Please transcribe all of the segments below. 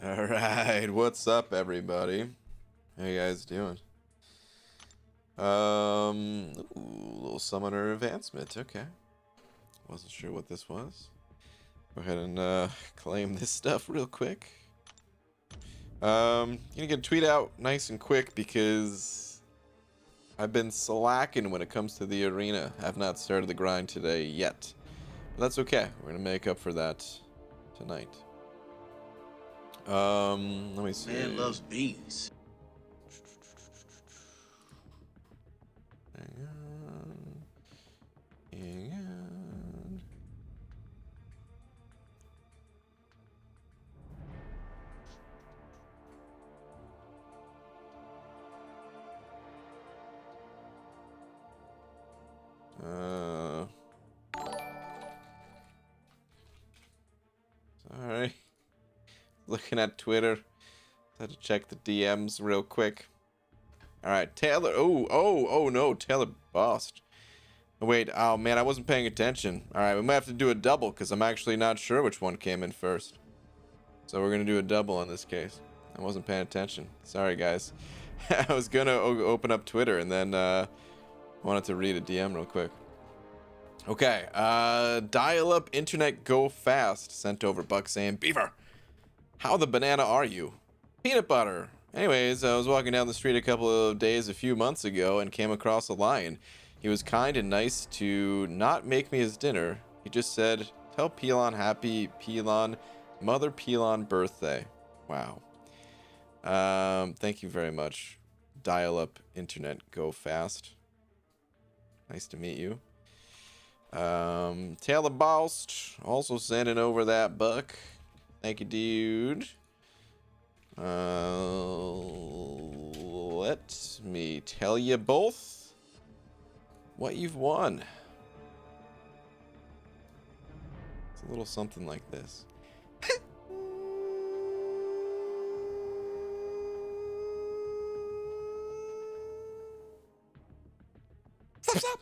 All right, what's up, everybody? How you guys doing? Little summoner advancement. Okay, wasn't sure what this was. Go ahead and claim this stuff real quick. Gonna get a tweet out nice and quick because I've been slacking when it comes to the arena. I've not started the grind today yet, but that's okay. We're gonna make up for that tonight. Let me see. Man loves beans. Hang on. Hang on. Sorry. Looking at Twitter. Had to check the DMs real quick. Alright, Taylor. Oh no, Taylor bossed. Wait, oh man, I wasn't paying attention. Alright, we might have to do a double because I'm actually not sure which one came in first. So we're going to do a double in this case. I wasn't paying attention. Sorry, guys. I was going to open up Twitter and then wanted to read a DM real quick. Okay, dial-up internet go fast. Sent over Buck saying, Beaver, how the banana are you? Peanut butter. Anyways, I was walking down the street a few months ago, and came across a lion. He was kind and nice to not make me his dinner. He just said, tell Pelon happy Mother Pelon birthday. Wow. Thank you very much. Dial-up internet go fast. Nice to meet you. Taylor Bost also sending over that buck. Thank you, dude. Let me tell you both what you've won. It's a little something like this. Stop.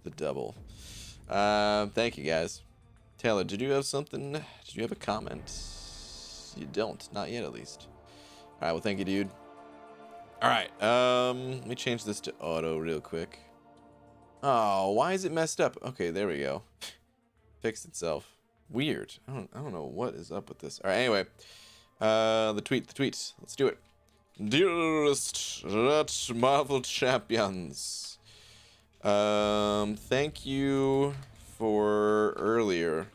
The double. Thank you, guys. Taylor, did you have something? Did you have a comment? You don't. Not yet, at least. All right, well, thank you, dude. All right, let me change this to auto real quick. Oh, why is it messed up? Okay, there we go. Fixed itself. Weird. I don't know what is up with this. All right, anyway. The tweets. Let's do it. Dearest Red Marvel Champions. Thank you for earlier.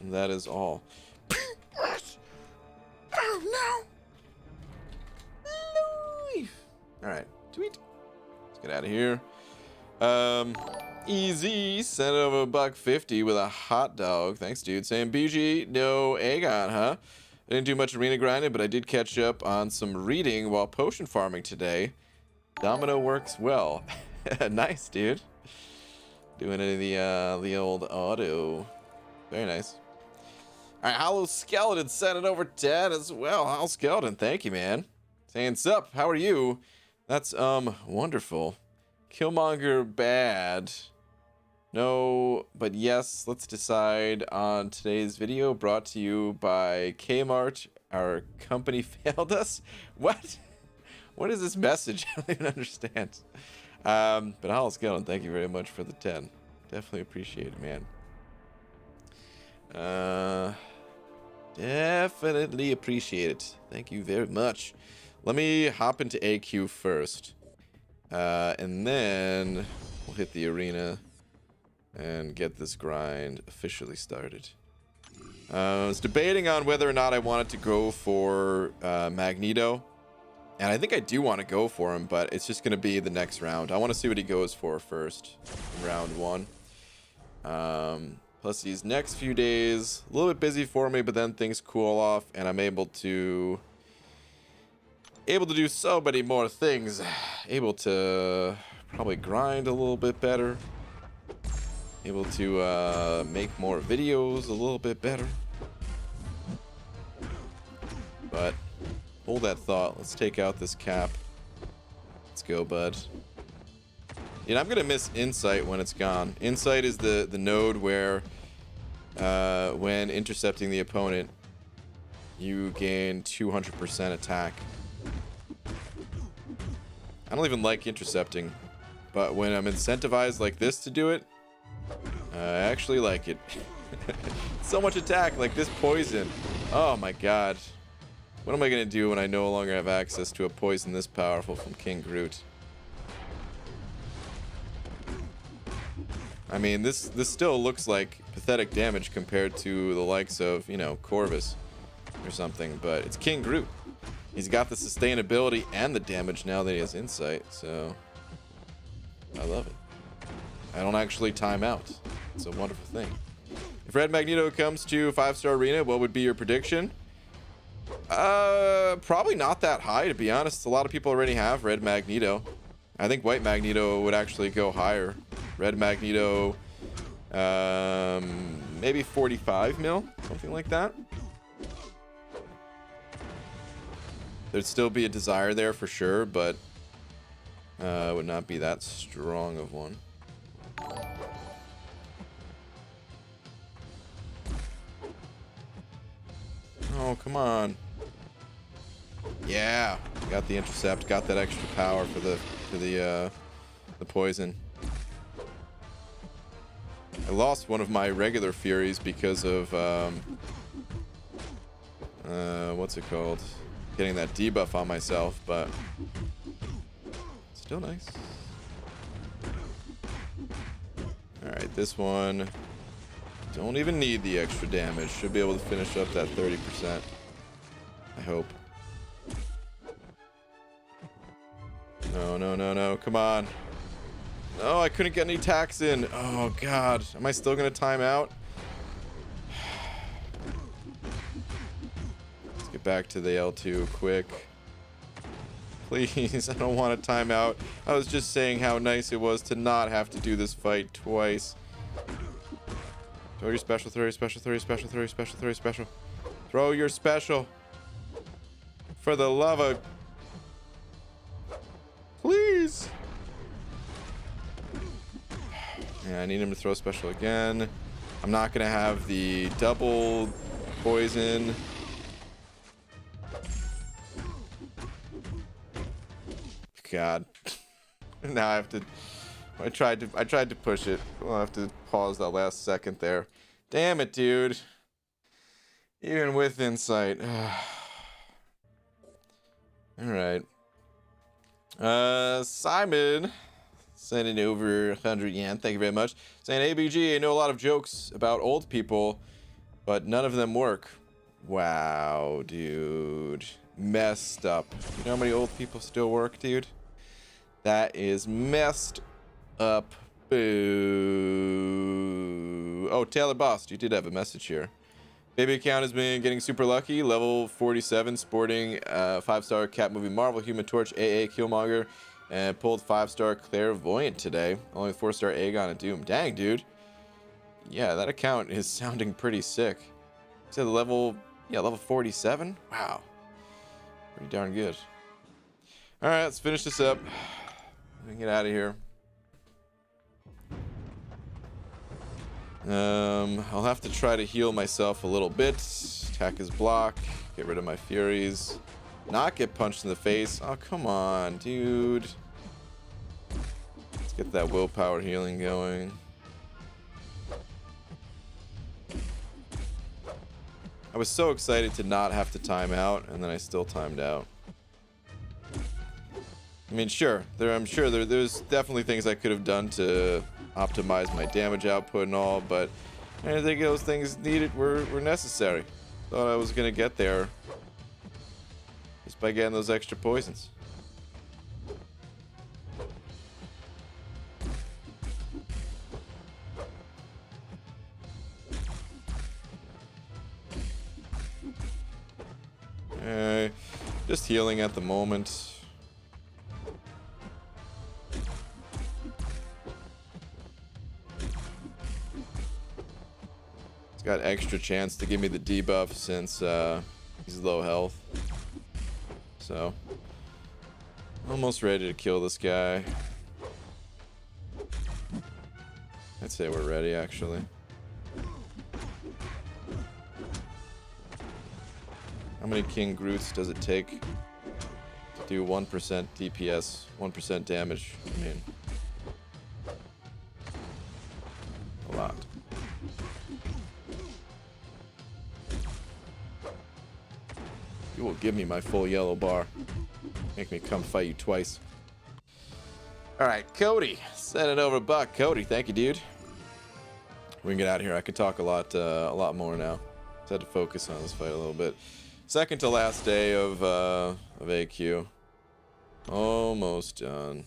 That is all. Oh no! Alright, tweet. Let's get out of here. Easy sent over $1.50 with a hot dog. Thanks, dude. Saying BG, no Aegon, huh? I didn't do much arena grinding, but I did catch up on some reading while potion farming today. Domino works well. Nice, dude. Doing it in the old auto. Very nice. All right, Hollow Skeleton sent it over 10 as well. Hollow Skeleton, thank you, man. Saying sup, how are you? That's wonderful. Killmonger bad. No, but yes, let's decide on today's video, brought to you by Kmart. Our company failed us. What? What is this message? I don't even understand. But Hollow Skeleton, thank you very much for the 10. Definitely appreciate it, man. Definitely appreciate it. Thank you very much. Let me hop into AQ first. And then we'll hit the arena and get this grind officially started. I was debating on whether or not I wanted to go for Magneto. And I think I do want to go for him, but it's just going to be the next round. I want to see what he goes for first in round 1. Plus these next few days, a little bit busy for me, but then things cool off and I'm able to do so many more things. Able to probably grind a little bit better. Able to make more videos a little bit better. But hold that thought. Let's take out this cap. Let's go, bud. Yeah, I'm gonna miss Insight when it's gone. Insight is the node where when intercepting the opponent, you gain 200% attack. I don't even like intercepting, but when I'm incentivized like this to do it, I actually like it. So much attack, like this poison. Oh my god. What am I gonna do when I no longer have access to a poison this powerful from King Groot? I mean, this still looks like pathetic damage compared to the likes of, you know, Corvus or something, but it's King Groot. He's got the sustainability and the damage now that he has insight, so I love it. I don't actually time out. It's a wonderful thing. If Red Magneto comes to 5-star arena, what would be your prediction? Probably not that high, to be honest. A lot of people already have Red Magneto. I think White Magneto would actually go higher. Red Magneto, maybe 45 mil, something like that. There'd still be a desire there for sure, but would not be that strong of one. Oh, come on. Yeah, got the intercept, got that extra power for the poison. I lost one of my regular Furies because of what's it called? Getting that debuff on myself, but still nice. Alright, this one don't even need the extra damage. Should be able to finish up that 30%. I hope. No, no, no, no. Come on. No, I couldn't get any attacks in. Oh, God. Am I still going to time out? Let's get back to the L2 quick. Please, I don't want to time out. I was just saying how nice it was to not have to do this fight twice. Throw your special, throw your special, throw your special, throw your special, throw your special. Throw your special. For the love of... Please. Yeah, I need him to throw special again. I'm not going to have the double poison. God. Now I have to... I tried to push it. I'll have to pause that last second there. Damn it, dude. Even with insight. Alright. Simon sending over 100 yen. Thank you very much. Saying, ABG, I know a lot of jokes about old people, but none of them work. Wow, dude. Messed up. You know how many old people still work, dude? That is messed up. Boo. Oh, Taylor Boss, you did have a message here. Baby account has been getting super lucky. Level 47, sporting 5-star Cat Movie Marvel, Human Torch, AA, Killmonger, and pulled 5-star Clairvoyant today. Only 4-star Aegon and Doom. Dang, dude. Yeah, that account is sounding pretty sick. To the level 47? Wow. Pretty darn good. Alright, let's finish this up. Let me get out of here. I'll have to try to heal myself a little bit. Attack his block. Get rid of my Furies. Not get punched in the face. Oh, come on, dude. Let's get that willpower healing going. I was so excited to not have to time out, and then I still timed out. I mean, sure, I'm sure there's definitely things I could have done to optimize my damage output and all, but I didn't think those things were necessary. Thought I was gonna get there just by getting those extra poisons. Just healing at the moment. He's got extra chance to give me the debuff since he's low health. So, almost ready to kill this guy. I'd say we're ready, actually. How many King Groots does it take to do 1% DPS, 1% damage? I mean, a lot. You will give me my full yellow bar. Make me come fight you twice. Alright, Cody. Send it over Buck. Cody, thank you, dude. We can get out of here. I could talk a lot more now. Just had to focus on this fight a little bit. Second to last day of AQ. Almost done.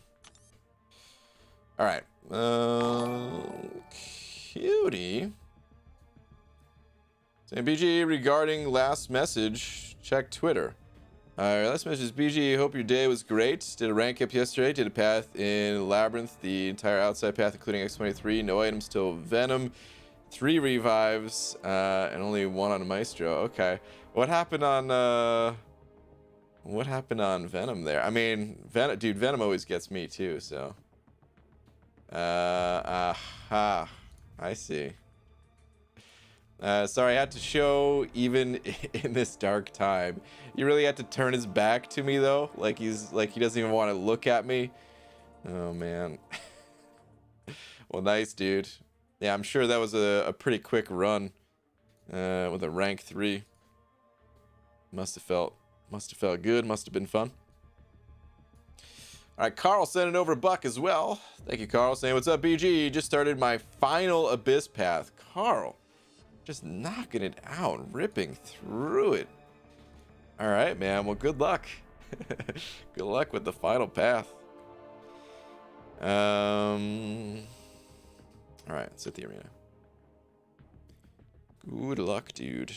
Alright. Cutie. Saying BG regarding last message, check Twitter. Alright, last message is BG, hope your day was great. Did a rank up yesterday, did a path in Labyrinth, the entire outside path including X23, no items till Venom, 3 revives, and only 1 on Maestro. Okay. What happened on Venom there? I mean, dude, Venom always gets me too, so. Aha. I see. Sorry, I had to show even in this dark time. You really had to turn his back to me though, like he doesn't even want to look at me. Oh man. Well, nice, dude. Yeah, I'm sure that was a pretty quick run with a rank 3. Must have felt good. Must have been fun. All right, Carl sent it over Buck as well. Thank you, Carl. Saying, what's up, BG? Just started my final Abyss path. Carl, just knocking it out, ripping through it. All right, man. Well, good luck. Good luck with the final path. All right, let's hit the arena. Good luck, dude.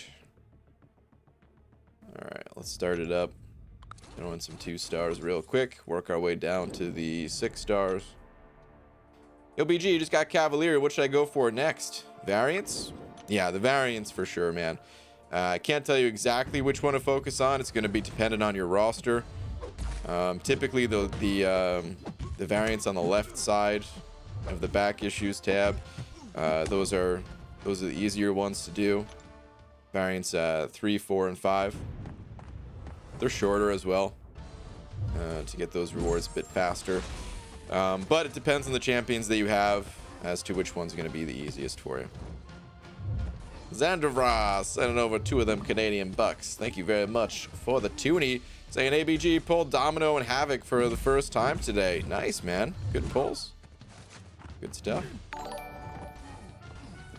All right, let's start it up. Throw in some 2 stars real quick. Work our way down to the 6 stars. Yo, BG, you just got Cavalier. What should I go for next? Variants? Yeah, the variants for sure, man. I can't tell you exactly which one to focus on. It's going to be dependent on your roster. Typically, the variants on the left side of the back issues tab, those are the easier ones to do. Variants 3, 4, and 5. They're shorter as well to get those rewards a bit faster. But it depends on the champions that you have as to which one's going to be the easiest for you. Xandravra sending over 2 of them Canadian bucks. Thank you very much for the toonie. Saying ABG pulled Domino and Havoc for the first time today. Nice, man. Good pulls. Good stuff.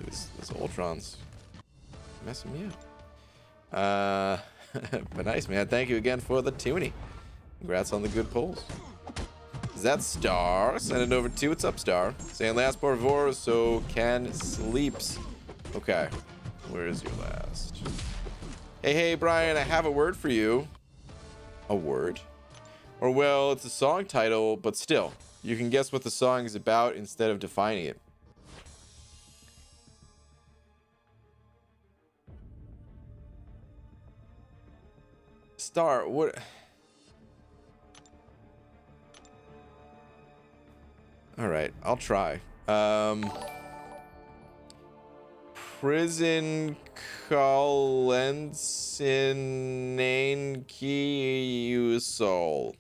This Ultron's messing me up. But nice, man. Thank you again for the toonie. Congrats on the good pulls. Is that Star? Send it over to What's up, Star? Saying last por favor, so can sleeps. Okay. Where is your last? Hey, Brian, I have a word for you. A word? Or, well, it's a song title, but still. You can guess what the song is about instead of defining it. Star, what? All right, I'll try. Prison Kalensinankiusol.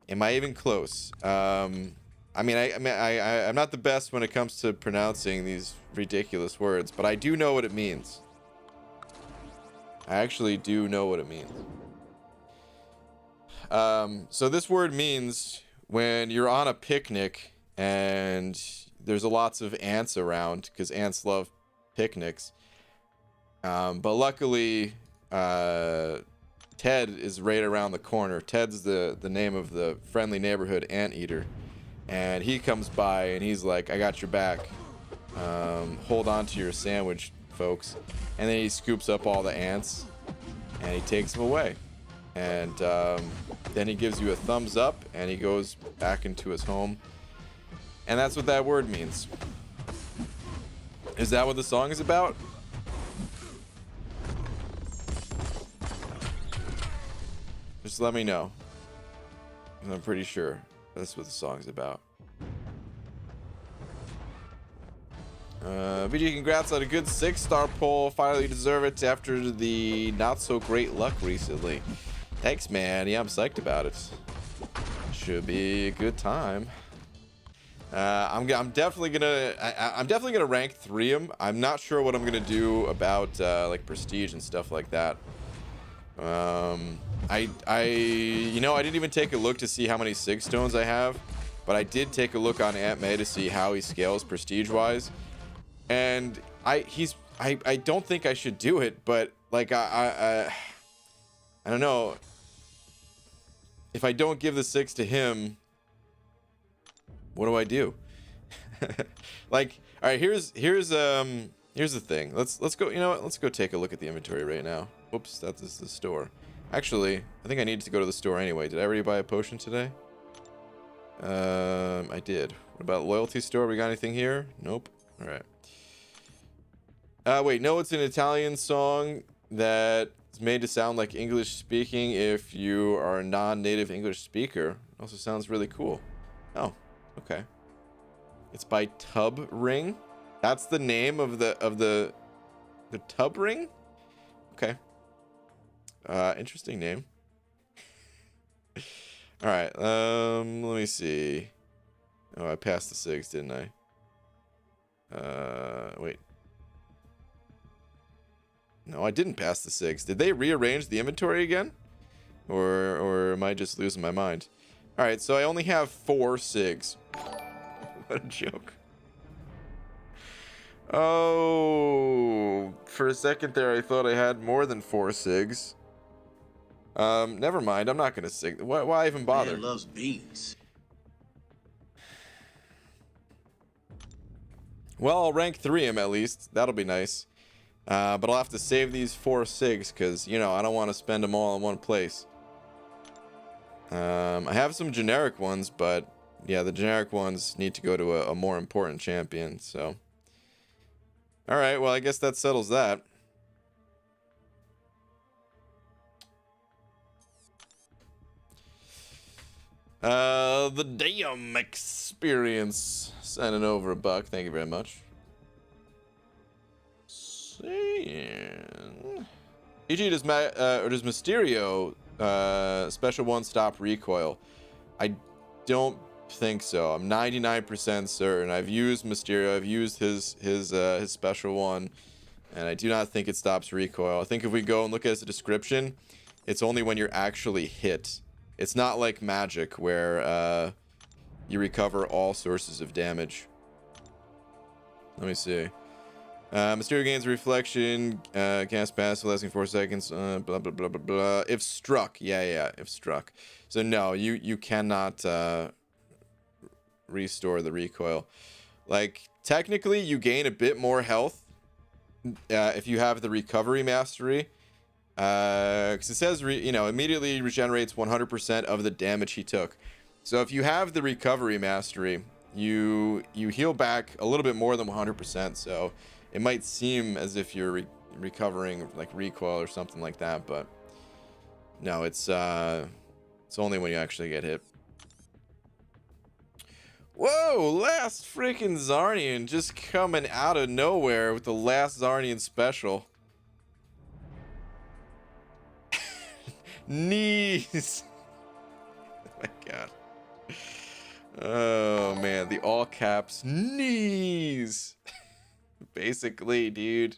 Am I even close? I'm not the best when it comes to pronouncing these ridiculous words, but I do know what it means. I actually do know what it means. So this word means when you're on a picnic and there's lots of ants around, because ants love picnics. But luckily, Ted is right around the corner. Ted's the name of the friendly neighborhood anteater. And he comes by and he's like, I got your back. Hold on to your sandwich, folks. And then he scoops up all the ants and he takes them away. And then he gives you a thumbs up and he goes back into his home. And that's what that word means. Is that what the song is about? Just let me know. I'm pretty sure that's what the song's about. VG, congrats on a good 6-star poll. Finally deserve it after the not so great luck recently. Thanks, man. Yeah, I'm psyched about it. Should be a good time. I'm definitely gonna rank 3 'em. I'm not sure what I'm gonna do about like prestige and stuff like that. I didn't even take a look to see how many 6 stones I have, but I did take a look on Aunt May to see how he scales prestige wise, and I don't think I should do it, but like I don't know. If I don't give the 6 to him, what do I do? Like, all right, here's the thing. Let's go. You know what? Let's go take a look at the inventory right now. Oops, that is the store. Actually, I think I needed to go to the store anyway. Did I already buy a potion today? I did. What about loyalty store? We got anything here? Nope. All right. Wait, no, it's an Italian song that is made to sound like English speaking if you are a non-native English speaker. It also sounds really cool. Oh, okay. It's by Tub Ring. That's the name of the Tub Ring? Okay. Interesting name. All right. Let me see. Oh, I passed the 6, didn't I? Wait. No, I didn't pass the 6. Did they rearrange the inventory again? Or am I just losing my mind? All right, so I only have 4 SIGs. What a joke. Oh, for a second there, I thought I had more than 4 SIGs. Never mind. I'm not gonna SIG. Why even bother? Man loves beans. Well, I'll rank 3 him at least. That'll be nice. But I'll have to save these 4 SIGs because, you know, I don't want to spend them all in one place. I have some generic ones, but yeah, the generic ones need to go to a more important champion. So, all right. Well, I guess that settles that. The damn experience. Sending over a buck. Thank you very much. EG, does Mysterio special 1 stop recoil? I don't think so. I'm 99% certain. I've used Mysterio. I've used his special 1, and I do not think it stops recoil. I think if we go and look at the description, it's only when you're actually hit. It's not like magic where you recover all sources of damage. Let me see. Mysterio gains reflection, cast passive lasting 4 seconds, blah, blah, blah, blah, blah. If struck. Yeah, if struck. So no, you cannot restore the recoil. Like, technically, you gain a bit more health if you have the recovery mastery. Because it says, immediately regenerates 100% of the damage he took. So if you have the recovery mastery, you heal back a little bit more than 100%. So it might seem as if you're recovering like recoil or something like that, but no, it's only when you actually get hit. Whoa, last freaking Zarnian just coming out of nowhere with the last Zarnian special. Knees. Oh my god. Oh man, the all caps knees. Basically, dude,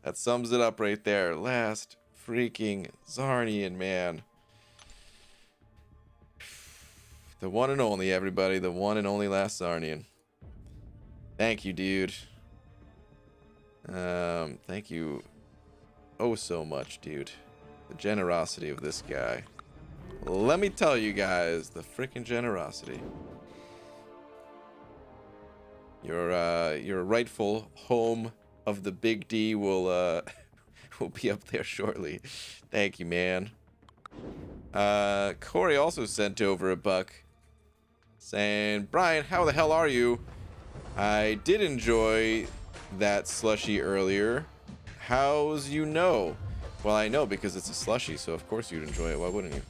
that sums it up right there. Last freaking Zarnian, man. The one and only, everybody. The one and only last Zarnian. Thank you, dude. Thank you oh so much, dude. The generosity of this guy. Let me tell you guys, the freaking generosity. Your rightful home of the Big D will be up there shortly. Thank you, man. Corey also sent over a buck saying, Brian, how the hell are you? I did enjoy that slushie earlier. How's you know? Well, I know because it's a slushie, so of course you'd enjoy it. Why wouldn't you?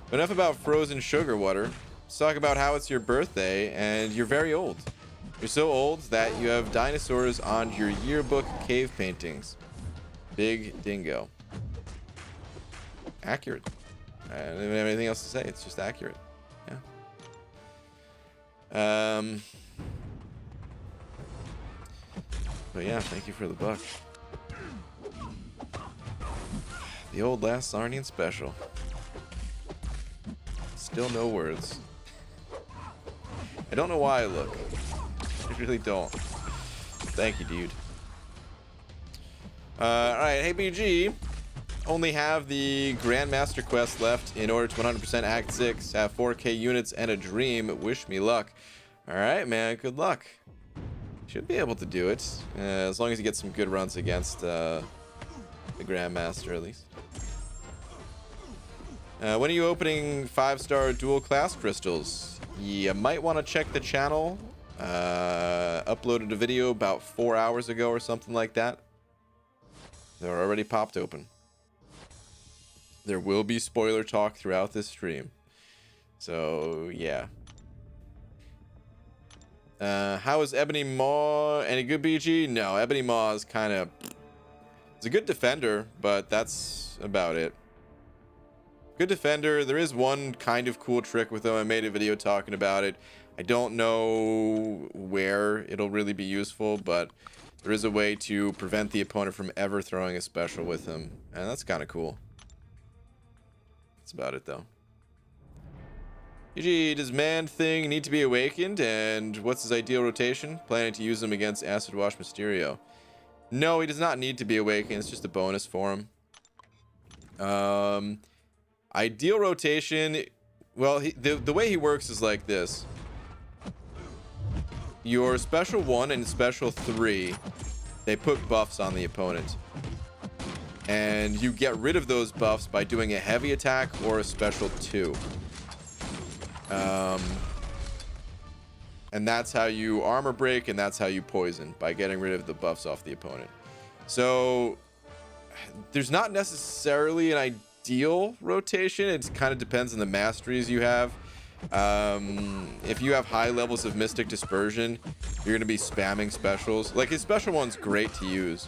But enough about frozen sugar water. Let's talk about how it's your birthday and you're very old. You're so old that you have dinosaurs on your yearbook cave paintings. Big dingo. Accurate. I don't even have anything else to say. It's just accurate. Yeah. But yeah, thank you for the buck. The old last Sarnian special. Still no words. I don't know why I look. I really don't. Thank you, dude. Alright, hey BG. Only have the Grandmaster quest left in order to 100% Act 6. Have 4K units and a dream. Wish me luck. Alright, man. Good luck. Should be able to do it. As long as you get some good runs against the Grandmaster, at least. When are you opening 5-star dual class crystals? You might want to check the channel. Uploaded a video about 4 hours ago or something like that. They're already popped open. There will be spoiler talk throughout this stream. So, yeah. How is Ebony Maw? Any good BG? No, Ebony Maw is kind of... It's a good defender, but that's about it. Good defender. There is one kind of cool trick with him. I made a video talking about it. I don't know where it'll really be useful, but there is a way to prevent the opponent from ever throwing a special with him. And that's kind of cool. That's about it, though. GG, does Man-Thing need to be awakened? And what's his ideal rotation? Planning to use him against Acid Wash Mysterio. No, he does not need to be awakened. It's just a bonus for him. Ideal rotation... Well, the way he works is like this. Your Special 1 and Special 3, they put buffs on the opponent. And you get rid of those buffs by doing a heavy attack or a Special 2. And that's how you armor break, and that's how you poison, by getting rid of the buffs off the opponent. So there's not necessarily an ideal rotation. It kind of depends on the masteries you have. If you have high levels of Mystic Dispersion, you're going to be spamming specials. Like, his special one's great to use,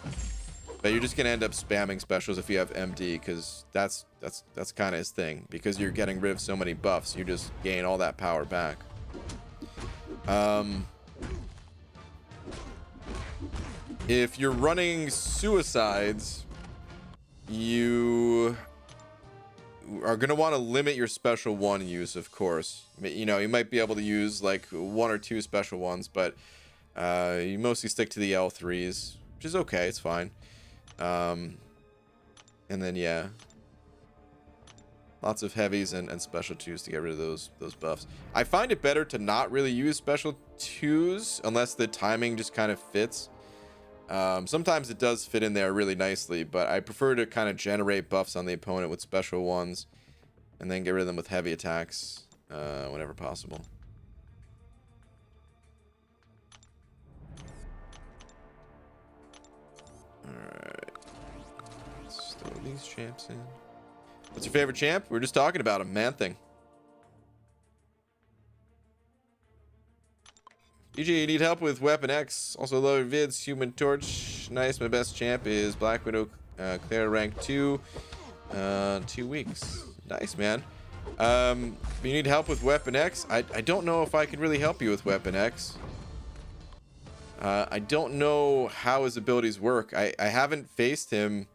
but you're just going to end up spamming specials if you have MD, because that's kind of his thing. Because you're getting rid of so many buffs, you just gain all that power back. If you're running suicides, you are going to want to limit your Special 1 use, of course. You know, you might be able to use like 1 or 2 special ones, but you mostly stick to the L3s, which is okay. It's fine. And then, yeah, lots of heavies and special 2s to get rid of those buffs. I find it better to not really use special 2s unless the timing just kind of fits. Sometimes it does fit in there really nicely, but I prefer to kind of generate buffs on the opponent with special 1s and then get rid of them with heavy attacks whenever possible. Alright. Let's throw these champs in. What's your favorite champ? We were just talking about him. Man-Thing. GG, you need help with Weapon X. Also love your vids. Human Torch. Nice. My best champ is Black Widow, Claire rank 2. 2 weeks. Nice, man. You need help with Weapon X? I don't know if I can really help you with Weapon X. I don't know how his abilities work. I haven't faced him.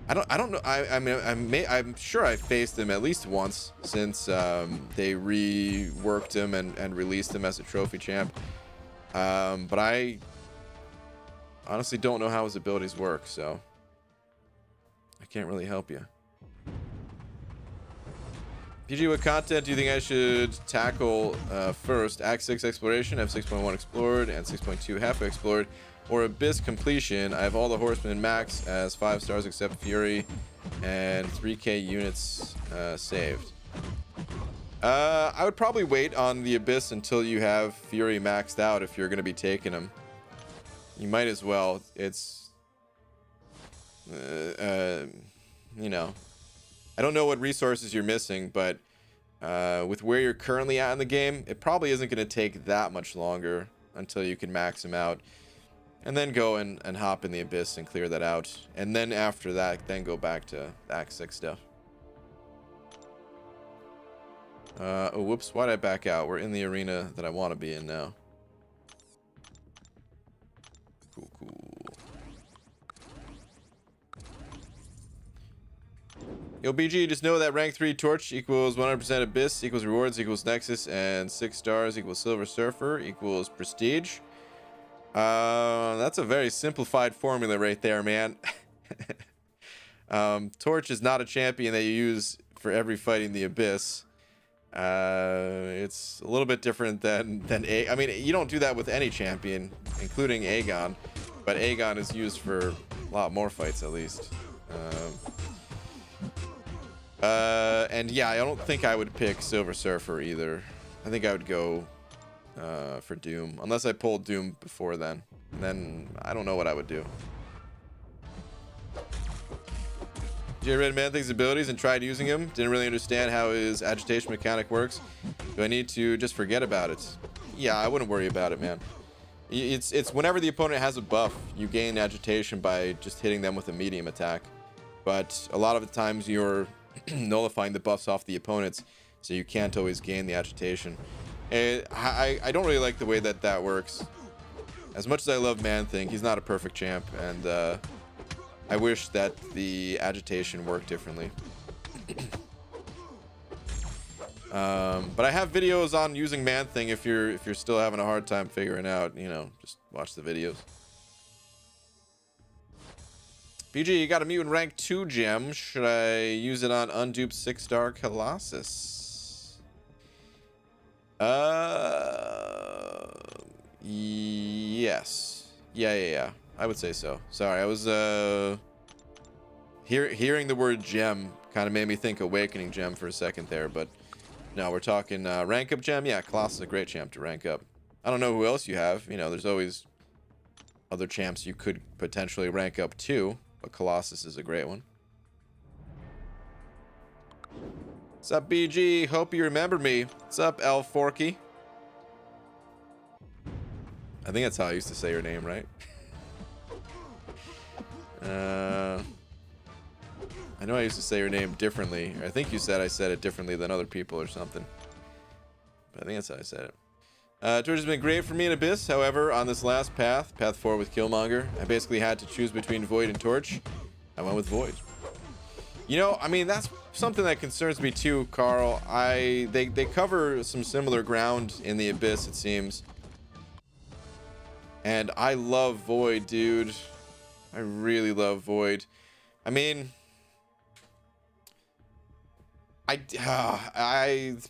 I don't know. I'm sure I faced him at least once since they reworked him and released him as a trophy champ. But I honestly don't know how his abilities work, so I can't really help you. PG, what content do you think I should tackle first? Act 6 exploration, F6.1 explored, and 6.2 halfway explored, or Abyss completion? I have all the Horsemen max as 5 stars except Fury, and 3k units saved. I would probably wait on the Abyss until you have Fury maxed out if you're going to be taking him. You might as well. It's, you know, I don't know what resources you're missing, but with where you're currently at in the game, it probably isn't going to take that much longer until you can max him out. And then go and hop in the Abyss and clear that out. And then after that, then go back to Act 6 stuff. Oh, whoops. Why'd I back out? We're in the arena that I want to be in now. Cool, cool. Yo, BG, just know that rank 3 Torch equals 100% Abyss, equals rewards, equals Nexus, and 6 stars equals Silver Surfer, equals Prestige. That's a very simplified formula right there, man. Torch is not a champion that you use for every fight in the Abyss. It's a little bit different than I mean, you don't do that with any champion, including Aegon, but Aegon is used for a lot more fights at least. And yeah, I don't think I would pick Silver Surfer either. I think I would go for Doom, unless I pulled Doom before then. And then I don't know what I would do. J Red Man thinks abilities and tried using him. Didn't really understand how his agitation mechanic works. Do I need to just forget about it? Yeah, I wouldn't worry about it, man. It's whenever the opponent has a buff, you gain agitation by just hitting them with a medium attack. But a lot of the times you're nullifying the buffs off the opponents, so you can't always gain the agitation. And I don't really like the way that works. As much as I love Man-Thing, he's not a perfect champ, and I wish that the agitation worked differently. But I have videos on using Man-Thing if you're still having a hard time figuring out, you know, just watch the videos. BG, you got a mutant rank 2 gem. Should I use it on unduped 6-star Colossus? Yes. Yeah. I would say so. Sorry, I was hearing the word gem kind of made me think awakening gem for a second there, but no, we're talking rank up gem. Yeah, Colossus is a great champ to rank up. I don't know who else you have. You know, there's always other champs you could potentially rank up too, but Colossus is a great one. What's up, BG? Hope you remember me. What's up, L Forky? I think that's how I used to say your name, right? I know I used to say your name differently. I think you said I said it differently than other people or something. But I think that's how I said it. Torch has been great for me in Abyss. However, on this last path, path 4 with Killmonger, I basically had to choose between Void and Torch. I went with Void. You know, I mean, that's something that concerns me too, Carl. They cover some similar ground in the Abyss, it seems. And I love Void, dude. I really love Void. I mean,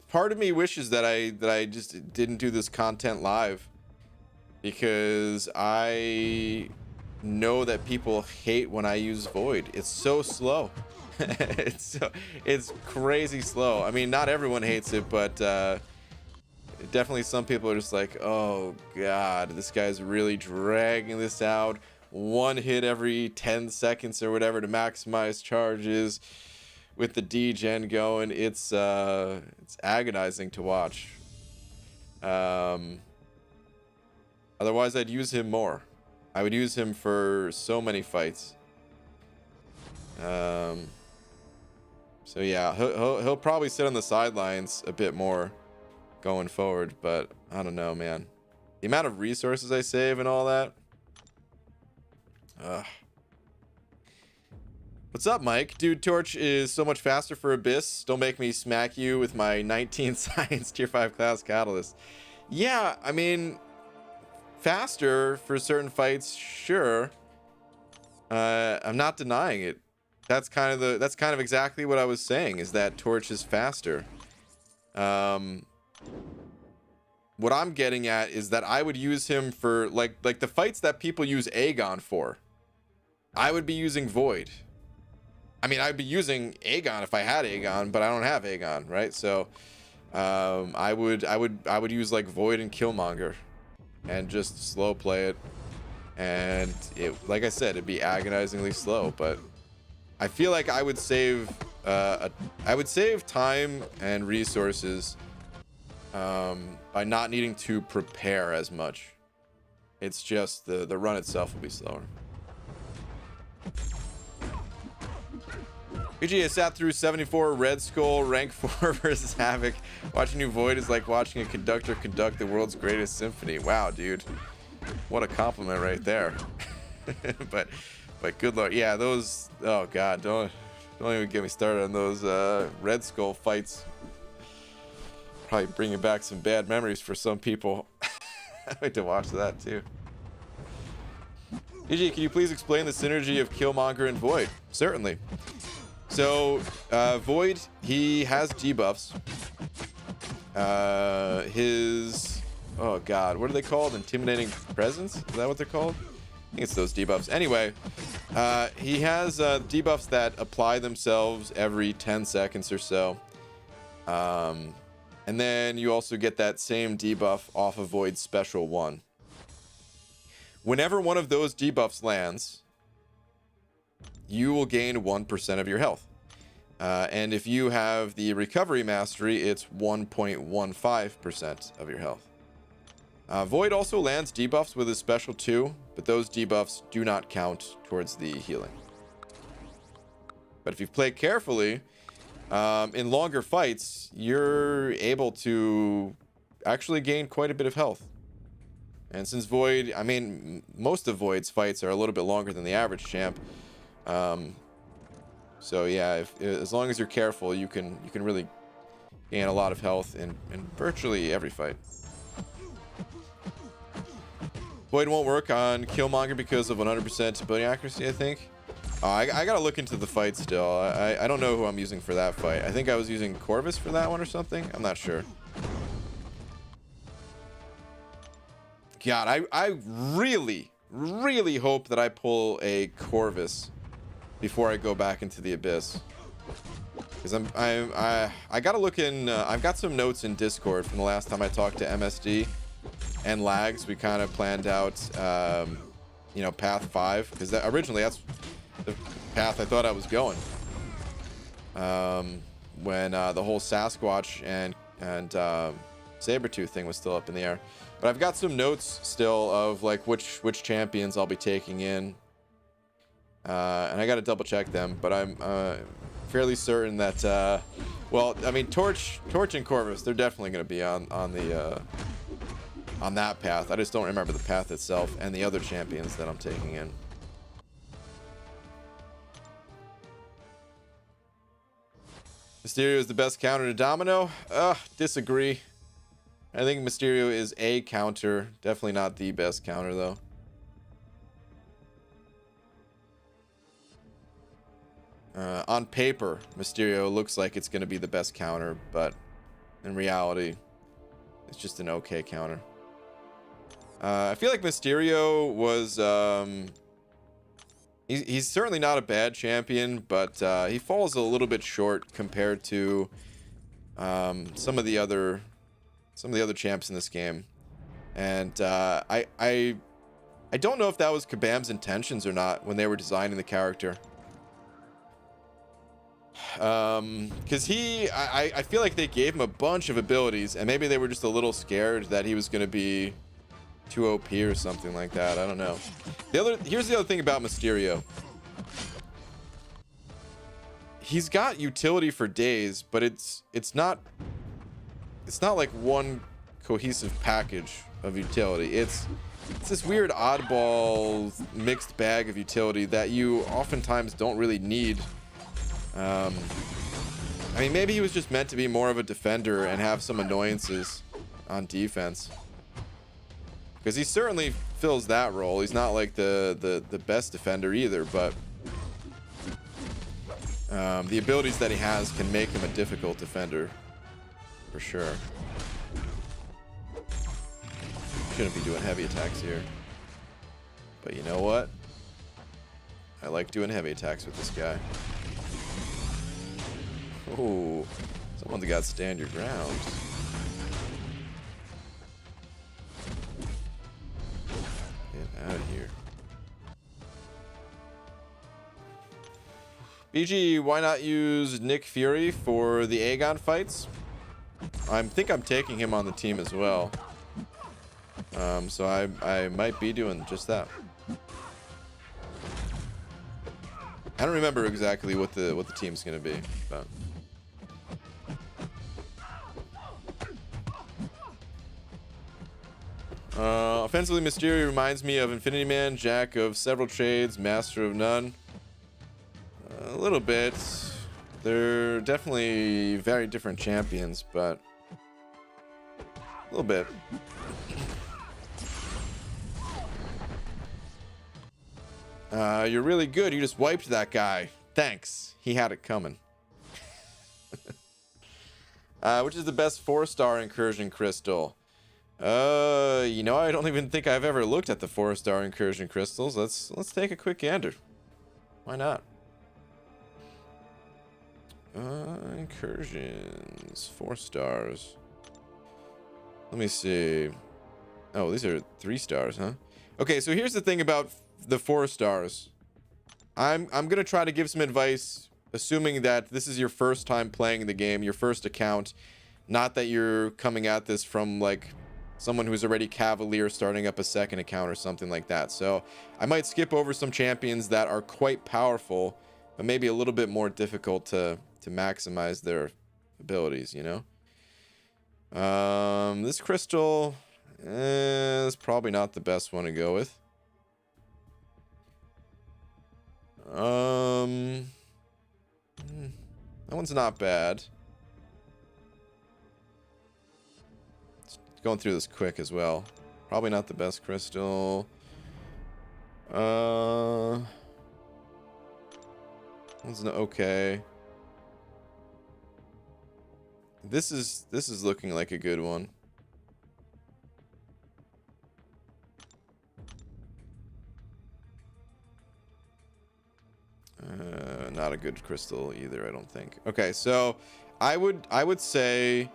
part of me wishes that I just didn't do this content live, because I know that people hate when I use Void. It's so slow. It's crazy slow. I mean, not everyone hates it, but definitely some people are just like, oh god, this guy's really dragging this out. One hit every 10 seconds or whatever to maximize charges with the degen going. It's agonizing to watch. Otherwise I'd use him more. I would use him for so many fights. So yeah, he'll probably sit on the sidelines a bit more going forward, but I don't know, man. The amount of resources I save and all that. What's up, Mike? Dude, Torch is so much faster for Abyss. Don't make me smack you with my 19 science tier 5 class catalyst. Yeah, I mean, faster for certain fights, sure. I'm not denying it. That's kind of exactly what I was saying, is that Torch is faster. What I'm getting at is that I would use him for like the fights that people use Aegon for. I would be using Void. I mean, I'd be using Aegon if I had Aegon, but I don't have Aegon, right? So I would use like Void and Killmonger and just slow play it. And it, like I said, it'd be agonizingly slow, but I feel like I would save time and resources by not needing to prepare as much. It's just the run itself will be slower. PGA sat through 74 Red Skull rank 4 versus Havoc. Watching you Void is like watching a conductor conduct the world's greatest symphony. Wow, dude. What a compliment right there. but good lord. Yeah, those, oh god, don't even get me started on those Red Skull fights. Probably bringing back some bad memories for some people. I like to watch that too. PG, can you please explain the synergy of Killmonger and Void? Certainly. So, Void, he has debuffs. Oh god, what are they called? Intimidating Presence? Is that what they're called? I think it's those debuffs. Anyway, he has debuffs that apply themselves every 10 seconds or so. And then you also get that same debuff off of Void's special one. Whenever one of those debuffs lands, you will gain 1% of your health. And if you have the recovery mastery, it's 1.15% of your health. Void also lands debuffs with his special too, but those debuffs do not count towards the healing. But if you play carefully, in longer fights, you're able to actually gain quite a bit of health. And since Void, I mean, most of Void's fights are a little bit longer than the average champ. So yeah, as long as you're careful, you can really gain a lot of health in virtually every fight. Void won't work on Killmonger because of 100% ability accuracy, I think. I gotta look into the fight still. I don't know who I'm using for that fight. I think I was using Corvus for that one or something. I'm not sure. God, I really, really hope that I pull a Corvus before I go back into the Abyss. Because I gotta look in, I've got some notes in Discord from the last time I talked to MSD and Lags. We kind of planned out, you know, path 5. Because originally that's the path I thought I was going. When the whole Sasquatch and Sabretooth thing was still up in the air. But I've got some notes still of like which champions I'll be taking in. And I got to double check them, but I'm fairly certain that well, I mean Torch and Corvus, they're definitely going to be on that path. I just don't remember the path itself and the other champions that I'm taking in. Mysterio is the best counter to Domino? Disagree. I think Mysterio is a counter. Definitely not the best counter, though. On paper, Mysterio looks like it's going to be the best counter, but in reality, it's just an okay counter. I feel like Mysterio was... He's certainly not a bad champion, but he falls a little bit short compared to some of the other champs in this game. And I don't know if that was Kabam's intentions or not when they were designing the character. Because I feel like they gave him a bunch of abilities, and maybe they were just a little scared that he was going to be too OP or something like that. I don't know. Here's the other thing about Mysterio. He's got utility for days, but it's not like one cohesive package of utility. It's this weird oddball mixed bag of utility that you oftentimes don't really need. I mean, maybe he was just meant to be more of a defender and have some annoyances on defense. Because he certainly fills that role. He's not like the best defender either, but the abilities that he has can make him a difficult defender for sure. Shouldn't be doing heavy attacks here, but you know what? I like doing heavy attacks with this guy. Oh, someone's got stand your ground. Get out of here. BG, why not use Nick Fury for the Aegon fights? I think I'm taking him on the team as well. So I might be doing just that. I don't remember exactly what the team's gonna be, but offensively, Mysterio reminds me of Infinity Man, Jack of several trades, Master of none. A little bit. They're definitely very different champions, but a little bit. You're really good. You just wiped that guy. Thanks. He had it coming. Which is the best 4-star Incursion crystal? You know, I don't even think I've ever looked at the 4-star Incursion crystals. Let's take a quick gander. Why not? Incursions, 4 stars. Let me see. Oh, these are 3 stars, huh? Okay, so here's the thing about the 4 stars. I'm gonna try to give some advice, assuming that this is your first time playing the game, your first account, not that you're coming at this from like someone who's already cavalier starting up a second account or something like that. So I might skip over some champions that are quite powerful, but maybe a little bit more difficult to maximize their abilities, you know. This crystal is probably not the best one to go with. That one's not bad. Going through this quick as well. Probably not the best crystal. One's okay. This is looking like a good one. Not a good crystal either, I don't think. Okay, so I would say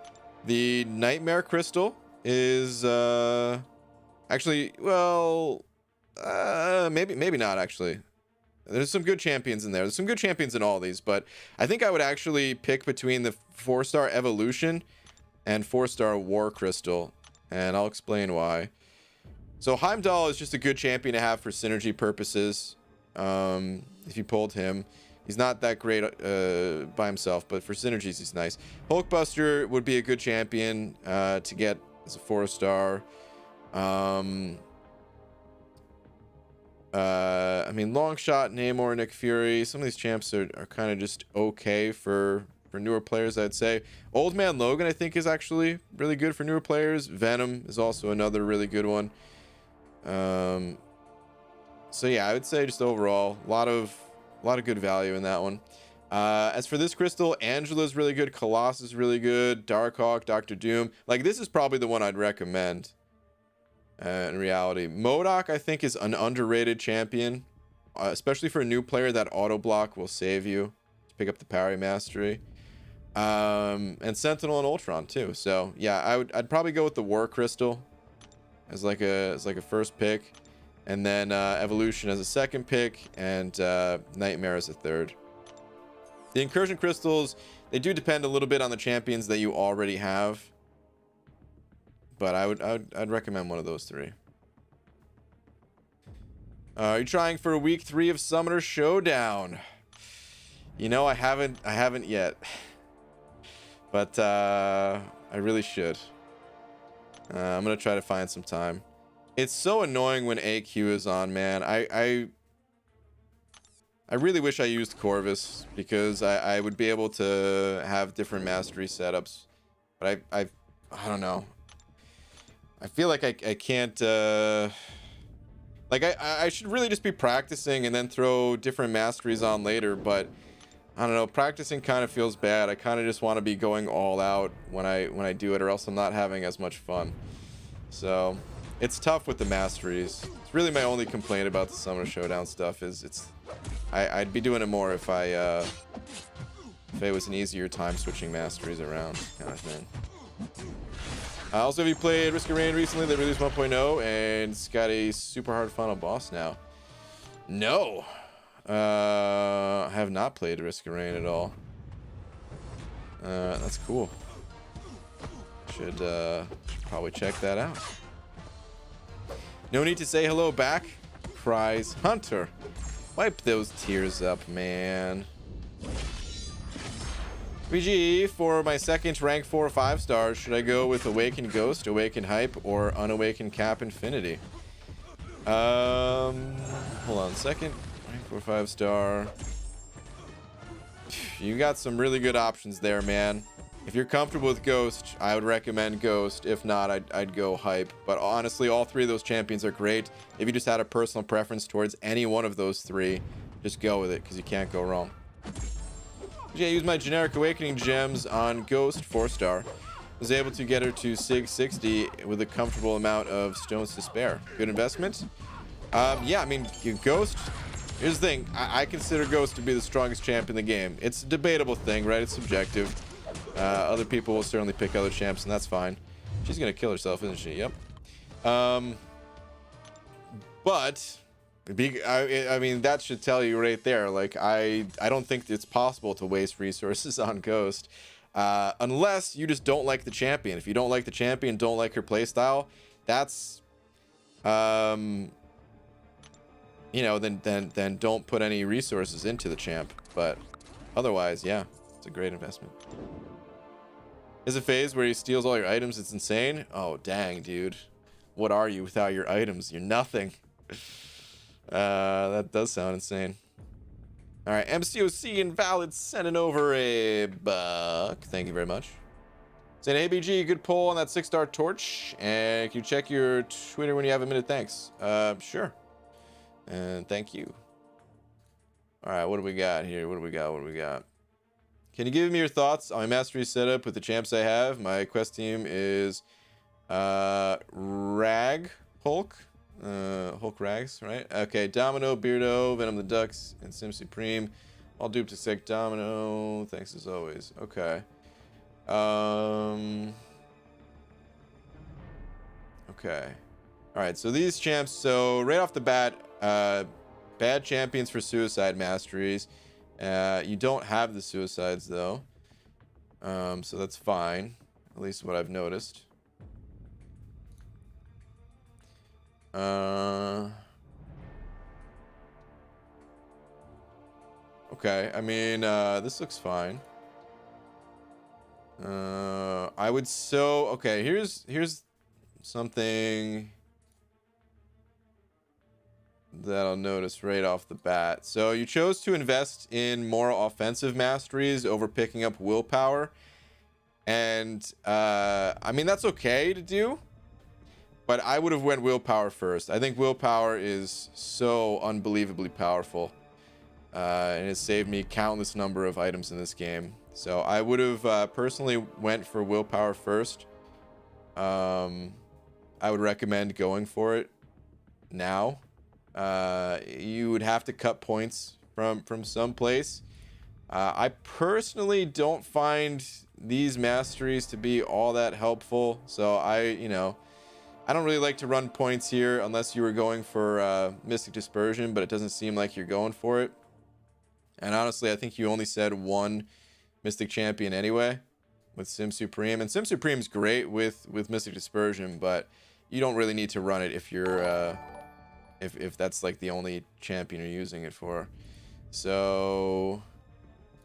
the Nightmare crystal is actually, well, maybe not actually. There's some good champions in there. There's some good champions in all these, but I think I would actually pick between the 4-star Evolution and 4-star War Crystal, and I'll explain why. So Heimdall is just a good champion to have for synergy purposes. If you pulled him, he's not that great by himself, but for synergies he's nice. Hulkbuster would be a good champion to get as a 4-star. I mean, Longshot, Namor, Nick Fury, some of these champs are kind of just okay for newer players, I'd say. Old Man Logan, I think, is actually really good for newer players. Venom is also another really good one. So yeah, I would say just overall, a lot of good value in that one. As for this crystal, Angela's really good, Colossus is really good, Darkhawk, Doctor Doom. Like, this is probably the one I'd recommend. In reality, MODOK I think is an underrated champion, especially for a new player. That auto block will save you to pick up the parry mastery, and Sentinel and Ultron too. So yeah, I'd probably go with the War Crystal as like a first pick, and then Evolution as a second pick, and Nightmare as a third. The Incursion crystals, they do depend a little bit on the champions that you already have. But I'd recommend one of those 3. Are you trying for week 3 of Summoner Showdown? You know, I haven't yet. But I really should. I'm gonna try to find some time. It's so annoying when AQ is on, man. I really wish I used Corvus, because I would be able to have different mastery setups. But I don't know. I feel like I can't, like I should really just be practicing and then throw different masteries on later, but I don't know, practicing kind of feels bad. I kind of just want to be going all out when I do it, or else I'm not having as much fun. So it's tough with the masteries. It's really my only complaint about the Summoner Showdown stuff is I'd be doing it more if it was an easier time switching masteries around kind of thing. Also, have you played Risk of Rain recently? They released 1.0 and it's got a super hard final boss now. No, I have not played Risk of Rain at all. That's cool. Should probably check that out. No need to say hello back, cries Hunter. Wipe those tears up, man. VG, for my second rank 4 5 stars, should I go with Awakened Ghost, Awakened Hype, or Unawakened Cap Infinity? Hold on a second. Rank 4 5 star. You got some really good options there, man. If you're comfortable with Ghost, I would recommend Ghost. If not, I'd go Hype. But honestly, all three of those champions are great. If you just had a personal preference towards any one of those three, just go with it, because you can't go wrong. Yeah, I used my generic Awakening gems on Ghost 4 star. Was able to get her to Sig 60 with a comfortable amount of stones to spare. Good investment. Yeah, I mean, Ghost. Here's the thing. I consider Ghost to be the strongest champ in the game. It's a debatable thing, right? It's subjective. Other people will certainly pick other champs, and that's fine. She's gonna kill herself, isn't she? Yep. But I mean, that should tell you right there. Like, I don't think it's possible to waste resources on Ghost, unless you just don't like the champion. If you don't like the champion, don't like her playstyle, that's you know, then don't put any resources into the champ. But otherwise, yeah, it's a great investment. Is a phase where he steals all your items. It's insane. Oh, dang, dude. What are you without your items? You're nothing. That does sound insane. All right, MCOC Invalid sending over a buck. Thank you very much. Saying, hey, BG, good pull on that 6-star torch. And can you check your Twitter when you have a minute? Thanks. Sure. And thank you. All right, what do we got here? What do we got? Can you give me your thoughts on my mastery setup with the champs I have? My quest team is Rag Hulk. Hulk Rags, right? Okay, Domino, Beardo, Venom the Ducks, and Sim Supreme. All duped to sick Domino. Thanks as always. Okay. Okay. Alright, so these champs, so right off the bat, bad champions for suicide masteries. You don't have the suicides though. So that's fine. At least what I've noticed. Okay, I mean, this looks fine. I would okay, here's something that I'll notice right off the bat. So you chose to invest in more offensive masteries over picking up willpower. And I mean, that's okay to do, but I would have went willpower first. I think willpower is so unbelievably powerful. And it saved me countless number of items in this game. So I would have personally went for willpower first. I would recommend going for it now. You would have to cut points from some place. I personally don't find these masteries to be all that helpful. So I don't really like to run points here unless you were going for Mystic Dispersion, but it doesn't seem like you're going for it. And honestly, I think you only said one Mystic Champion anyway with Sim Supreme. And Sim Supreme's great with Mystic Dispersion, but you don't really need to run it if you're if that's like the only champion you're using it for. So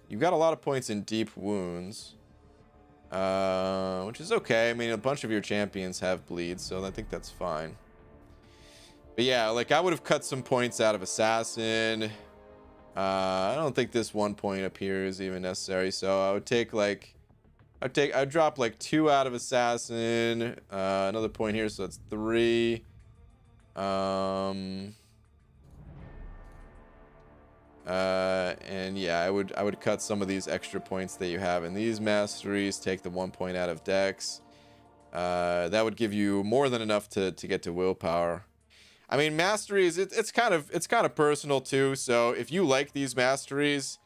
you've got a lot of points in Deep Wounds, which is okay. I mean, a bunch of your champions have bleeds, so I think that's fine. But yeah, like I would have cut some points out of Assassin. I don't think this 1 point up here is even necessary, so I would take like I'd drop like 2 out of Assassin, another point here, so it's 3. And yeah, I would cut some of these extra points that you have in these masteries, take the 1 point out of Dex. That would give you more than enough to get to willpower. I mean, masteries, it's kind of personal too. So if you like these masteries,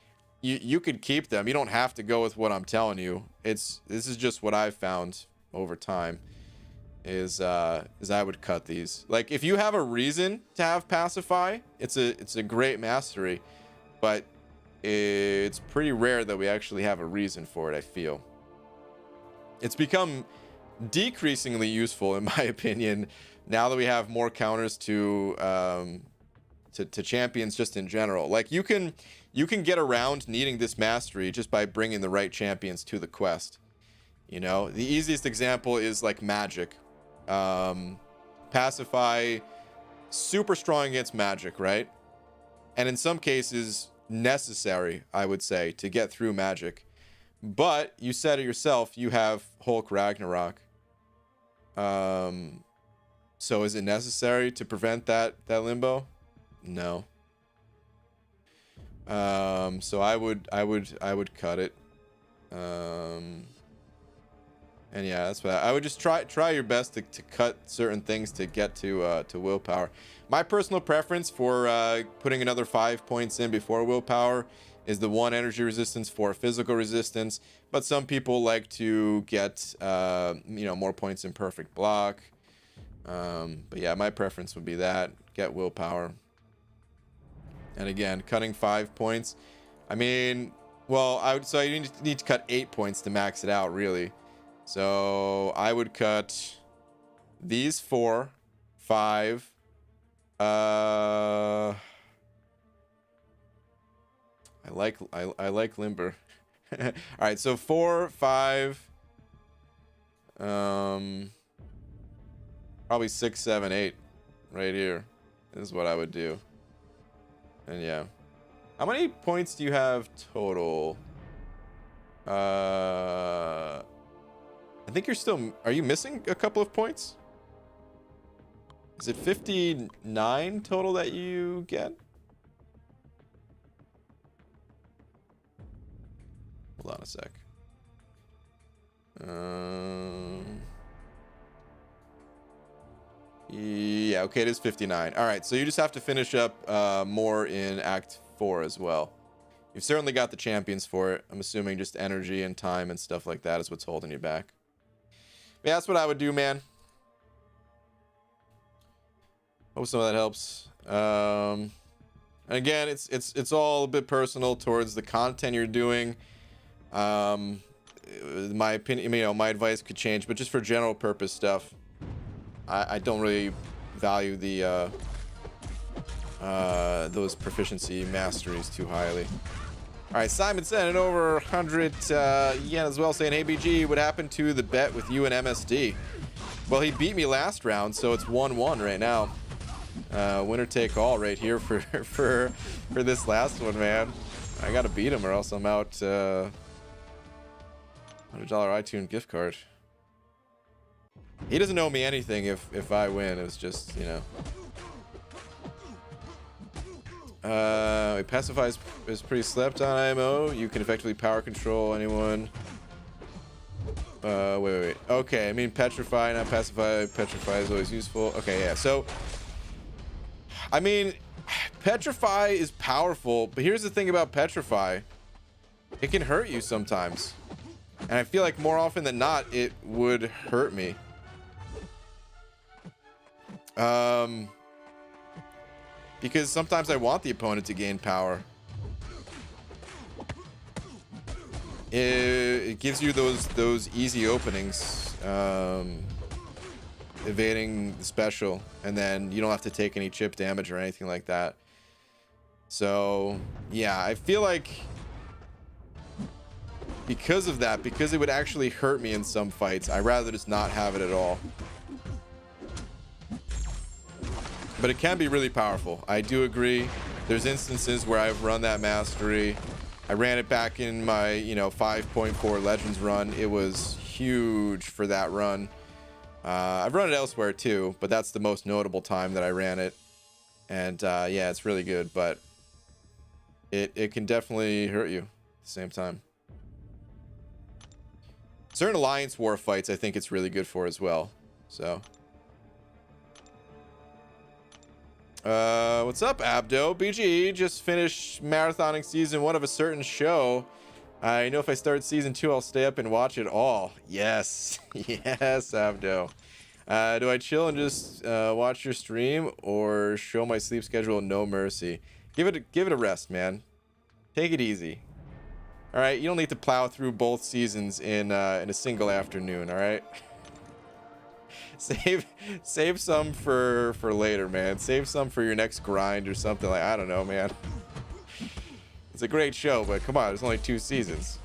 you could keep them. You don't have to go with what I'm telling you. This is just what I've found over time. Is I would cut these. Like if you have a reason to have Pacify, it's a great mastery, but it's pretty rare that we actually have a reason for it. I feel it's become decreasingly useful in my opinion, now that we have more counters to champions just in general. Like you can get around needing this mastery just by bringing the right champions to the quest. You know, the easiest example is like magic. Pacify, super strong against magic, right? And in some cases necessary, I would say, to get through magic. But you said it yourself, you have Hulk Ragnarok. So is it necessary to prevent that limbo? No. So I would cut it. And yeah, that's what I would just try your best to cut certain things to get to willpower. My personal preference for putting another 5 points in before willpower is the 1 energy resistance for physical resistance, but some people like to get you know, more points in perfect block. But yeah, my preference would be that, get willpower. And again, cutting 5 points, I mean, well, so you need to cut 8 points to max it out, really. So I would cut these 4, 5. I like limber. All right, so 4, 5. Probably 6, 7, 8, right here. This is what I would do. And yeah, how many points do you have total? I think you're still... Are you missing a couple of points? Is it 59 total that you get? Hold on a sec. Yeah, okay, it is 59. All right, so you just have to finish up more in Act 4 as well. You've certainly got the champions for it. I'm assuming just energy and time and stuff like that is what's holding you back. Yeah, that's what I would do, man. Hope some of that helps. And again, it's all a bit personal towards the content you're doing. My opinion, you know, my advice could change, but just for general purpose stuff, I don't really value the those proficiency masteries too highly. All right, Simon sending over 100 yen as well, saying, "Hey BG, what happened to the bet with you and MSD?" Well, he beat me last round, so it's 1-1 right now. Winner take all right here for this last one, man. I gotta beat him or else I'm out $100 iTunes gift card. He doesn't owe me anything if I win. It's just, you know. Pacify is pretty slept on IMO. You can effectively power control anyone. Wait. Okay, I mean petrify, not pacify. Petrify is always useful. Okay, yeah. So, I mean, petrify is powerful, but here's the thing about petrify. It can hurt you sometimes. And I feel like more often than not, it would hurt me. Because sometimes I want the opponent to gain power. It gives you those easy openings, evading the special, and then you don't have to take any chip damage or anything like that. So yeah, I feel like because of that, because it would actually hurt me in some fights, I'd rather just not have it at all. But it can be really powerful. I do agree. There's instances where I've run that mastery. I ran it back in my, you know, 5.4 Legends run. It was huge for that run. I've run it elsewhere too, but that's the most notable time that I ran it. And yeah, it's really good, but it can definitely hurt you at the same time. Certain Alliance War fights, I think it's really good for as well. So. What's up, Abdo? BG just finished marathoning season 1 of a certain show. I know if I start season 2, I'll stay up and watch it all. Yes. Yes, Abdo. Do I chill and just watch your stream or show my sleep schedule no mercy? Give it a rest, man. Take it easy. All right, you don't need to plow through both seasons in a single afternoon, all right? save some for later, man. Save some for your next grind or something. Like, I don't know, man. It's a great show, but come on, there's only 2 seasons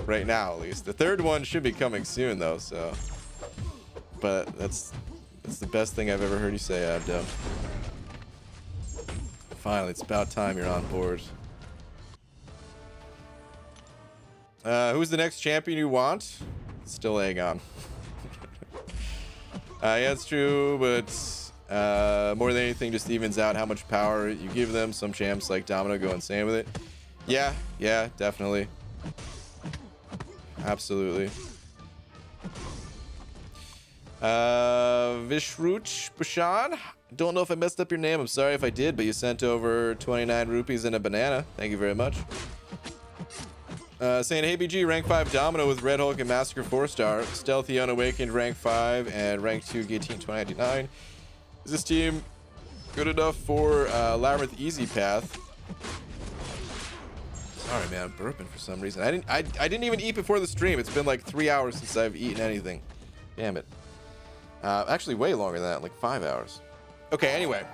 right now, at least. The 3rd one should be coming soon, though. So, but that's the best thing I've ever heard you say, Abdo. Finally, it's about time you're on board. Who's the next champion you want? Still Aegon. Yeah, it's true, but more than anything, just evens out how much power you give them. Some champs like Domino go insane with it. Yeah, definitely. Absolutely. Vishruch Bashan. Don't know if I messed up your name. I'm sorry if I did, but you sent over 29 rupees and a banana. Thank you very much. Saying, hey BG, rank 5 Domino with Red Hulk and Massacre 4-star. Stealthy Unawakened, rank 5, and rank 2 Guillotine 2099. Is this team good enough for Labyrinth Easy Path? Sorry, man, I'm burping for some reason. I didn't even eat before the stream. It's been like 3 hours since I've eaten anything. Damn it. Actually, way longer than that, like 5 hours. Okay, anyway.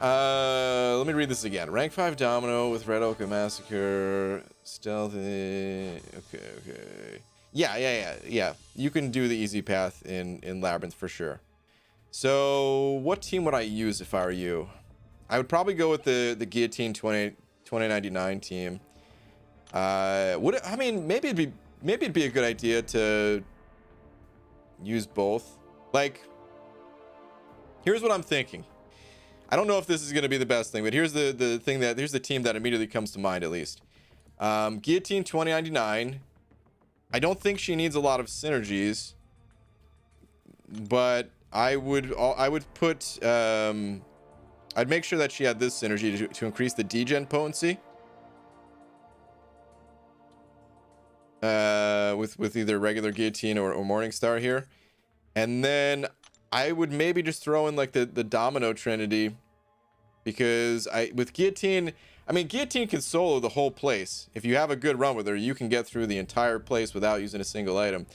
Let me read this again. Rank 5 Domino with Red Oak and Massacre. Stealthy. Okay. Yeah. You can do the easy path in Labyrinth for sure. So, what team would I use if I were you? I would probably go with the Guillotine 2099 team. Maybe it'd be a good idea to use both. Like, here's what I'm thinking. I don't know if this is going to be the best thing, but here's here's the team that immediately comes to mind, at least. Guillotine 2099. I don't think she needs a lot of synergies, but I would put I'd make sure that she had this synergy to increase the degen potency. With either regular Guillotine or Morningstar here. And then I would maybe just throw in like the Domino Trinity, because with Guillotine, I mean, Guillotine can solo the whole place. If you have a good run with her, you can get through the entire place without using a single item.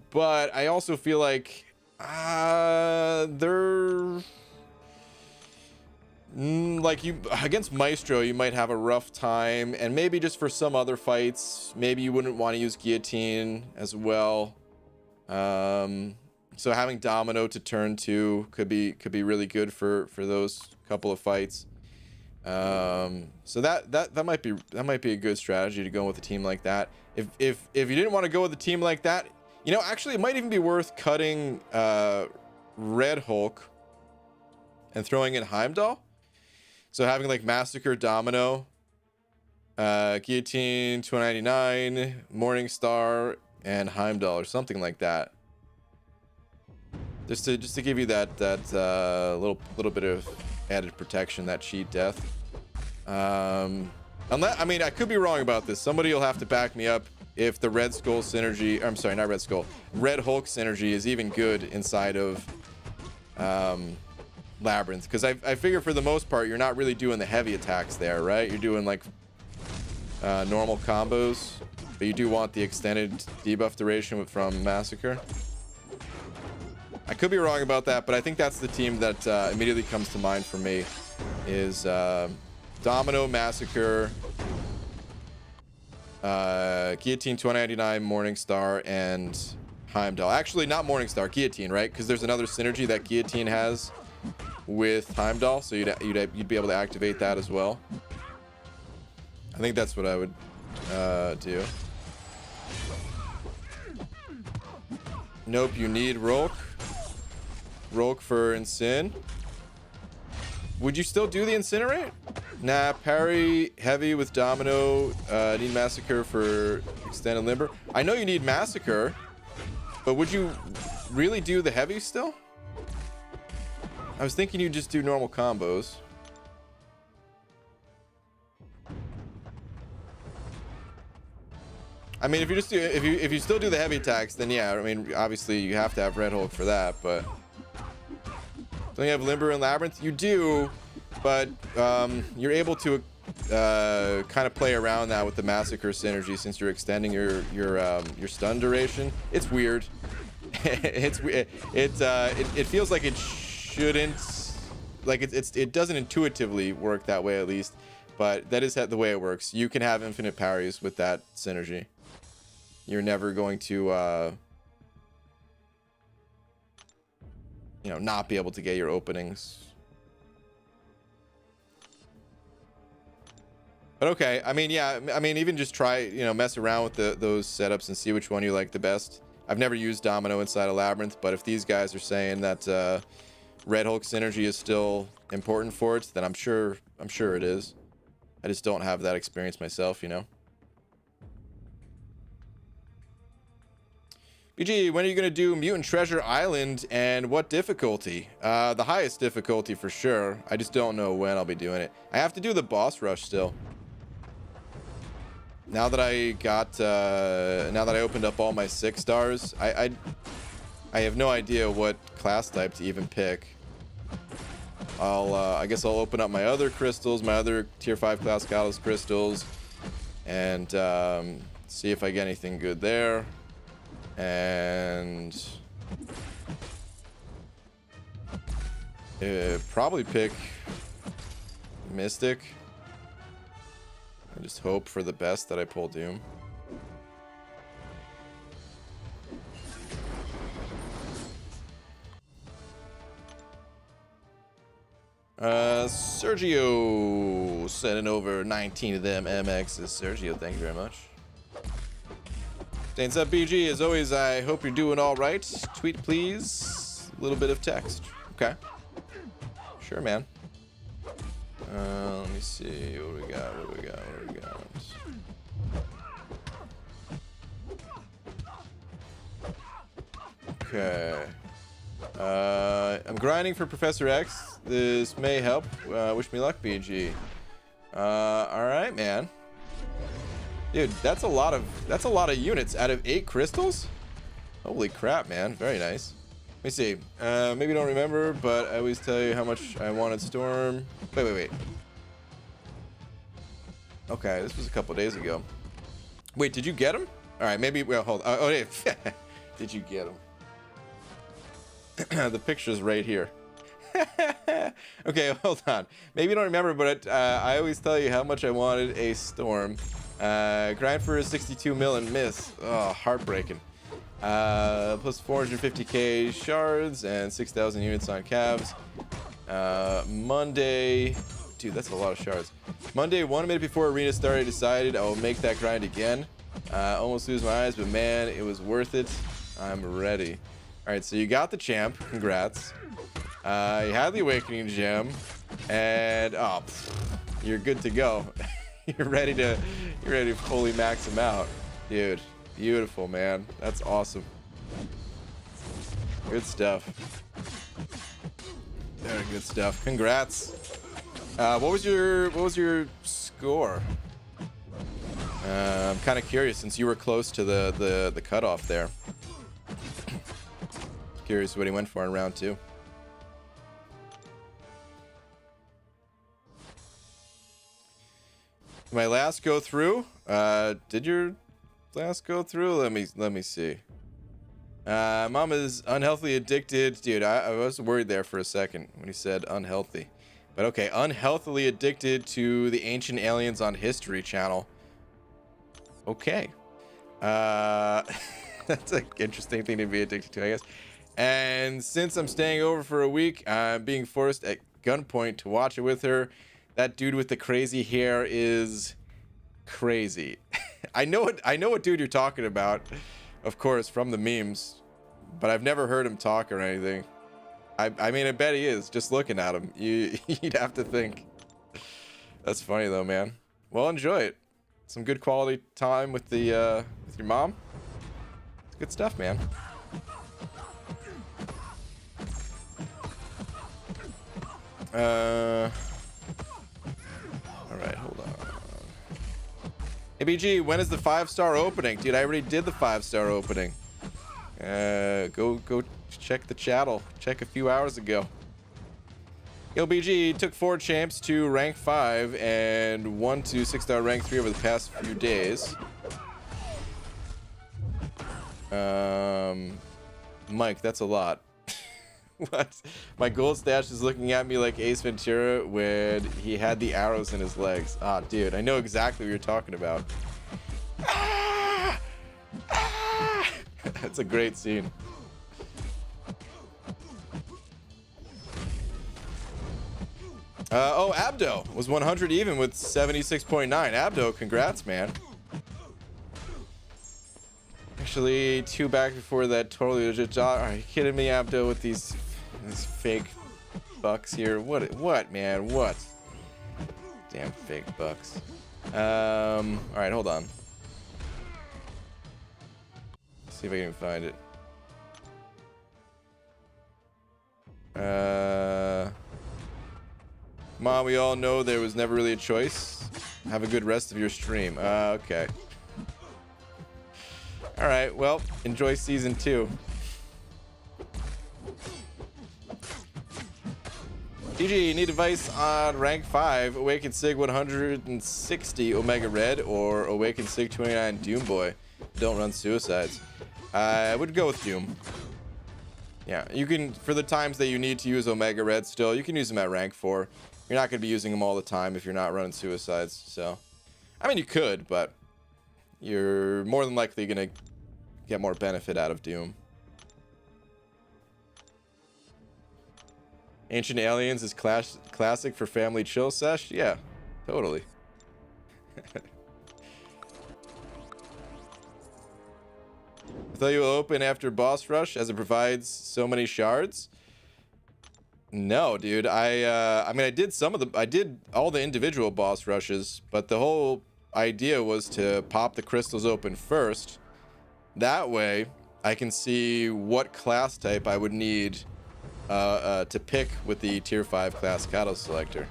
But I also feel like they're like, you against Maestro, you might have a rough time, and maybe just for some other fights, maybe you wouldn't want to use Guillotine as well. So having Domino to turn to could be really good for those couple of fights. So that might be a good strategy to go with a team like that. If you didn't want to go with a team like that, you know, actually it might even be worth cutting Red Hulk and throwing in Heimdall. So having like Massacre, Domino, Guillotine 299, Morningstar, and Heimdall, or something like that. Just to give you that little bit of added protection, that cheat death. Unless, I mean, I could be wrong about this. Somebody will have to back me up if the Red Skull synergy, I'm sorry, not Red Skull, Red Hulk synergy is even good inside of Labyrinth, because I figure for the most part you're not really doing the heavy attacks there, right? You're doing like normal combos, but you do want the extended debuff duration from Massacre. I could be wrong about that, but I think that's the team that immediately comes to mind for me is Domino, Massacre, Guillotine 299, Morningstar, and Heimdall. Actually, not Morningstar, Guillotine, right? Because there's another synergy that Guillotine has with Heimdall, so you'd be able to activate that as well. I think that's what I would do. Nope, you need Rolk. Rolk for Incin. Would you still do the Incinerate? Nah, parry heavy with Domino. Need Massacre for extended limber. I know you need Massacre, but would you really do the heavy still? I was thinking you'd just do normal combos. I mean, if you still do the heavy attacks, then yeah, I mean, obviously you have to have Red Hulk for that, but don't you have Limber and Labyrinth? You do, but you're able to kind of play around that with the Massacre synergy since you're extending your stun duration. It's weird. it feels like it shouldn't, like it doesn't intuitively work that way, at least, but that is the way it works. You can have infinite parries with that synergy. You're never going to you know, not be able to get your openings. But okay, I mean, yeah, I mean, even just try, you know, mess around with those setups and see which one you like the best. I've never used Domino inside a Labyrinth, but if these guys are saying that Red Hulk synergy is still important for it, then I'm sure it is. I just don't have that experience myself, you know. BG, when are you going to do Mutant Treasure Island, and what difficulty? The highest difficulty for sure. I just don't know when I'll be doing it. I have to do the boss rush still. Now that I got, now that I opened up all my 6 stars, I have no idea what class type to even pick. I guess I'll open up my other crystals, my other tier 5 class catalyst crystals, and see if I get anything good there. And probably pick Mystic. I just hope for the best that I pull Doom. Sergio sending over 19 of them MXs. Sergio, thank you very much. Thanks up, BG. As always, I hope you're doing all right. Tweet, please. A little bit of text. Okay. Sure, man. Let me see. What do we got? What do we got? What do we got? Okay. I'm grinding for Professor X. This may help. Wish me luck, BG. All right, man. Dude, that's a lot of units out of 8 crystals. Holy crap, man! Very nice. Let me see. Maybe you don't remember, but I always tell you how much I wanted Storm. Wait. Okay, this was a couple days ago. Wait, did you get him? All right, maybe. Well, hold on. Oh, yeah. Did you get him? The picture's right here. Okay, hold on. Maybe you don't remember, but I always tell you how much I wanted a Storm. Grind for a 62 mil and miss. Oh, heartbreaking. Plus 450k shards and 6,000 units on calves. Monday, dude, that's a lot of shards. Monday, 1 minute before arena started, I decided I will make that grind again. Almost lose my eyes, but man, it was worth it. I'm ready. All right, so you got the champ. Congrats. You had the awakening gem, and you're good to go. You're ready to fully max him out, dude. Beautiful, man. That's awesome. Good stuff. Very good stuff. Congrats. What was your score? I'm kind of curious since you were close to the cutoff there. Curious what he went for in round 2. My last go through. Did your last go through? Let me see. Mom is unhealthily addicted. Dude, I was worried there for a second when he said unhealthy. But okay, unhealthily addicted to the Ancient Aliens on History channel. Okay. That's an interesting thing to be addicted to, I guess. And since I'm staying over for a week, I'm being forced at gunpoint to watch it with her. That dude with the crazy hair is crazy. I know what dude you're talking about, of course, from the memes, but I've never heard him talk or anything. I mean, I bet he is. Just looking at him, you'd have to think. That's funny though, man. Well, enjoy it. Some good quality time with the with your mom. It's good stuff, man. All right, hold on. Hey, BG, when is the 5-star opening? Dude, I already did the 5-star opening. Go check the channel. Check a few hours ago. Yo, BG took 4 champs to rank 5 and 1 to 6-star rank 3 over the past few days. Mike, that's a lot. What? My gold stash is looking at me like Ace Ventura when he had the arrows in his legs. Ah, dude, I know exactly what you're talking about. Ah! Ah! That's a great scene. Oh, Abdo was 100 even with 76.9. Abdo, congrats, man. Actually, 2 back before that totally legit job. Are you kidding me, Abdo, with these fake bucks here? What, man? What? Damn fake bucks. All right, hold on. Let's see if I can find it. Come on, we all know there was never really a choice. Have a good rest of your stream. Okay. All right, well, enjoy season 2. GG, need advice on rank 5, Awaken Sig 160 Omega Red or Awaken Sig 29 Doom Boy. Don't run suicides. I would go with Doom. Yeah, you can, for the times that you need to use Omega Red still, you can use them at rank 4. You're not going to be using them all the time if you're not running suicides, so. I mean, you could, but you're more than likely going to get more benefit out of Doom. Ancient Aliens is classic for family chill sesh? Yeah, totally. I thought you will open after boss rush as it provides so many shards. No, dude. I mean, I did all the individual boss rushes, but the whole idea was to pop the crystals open first. That way, I can see what class type I would need to pick with the tier 5 class catalyst selector.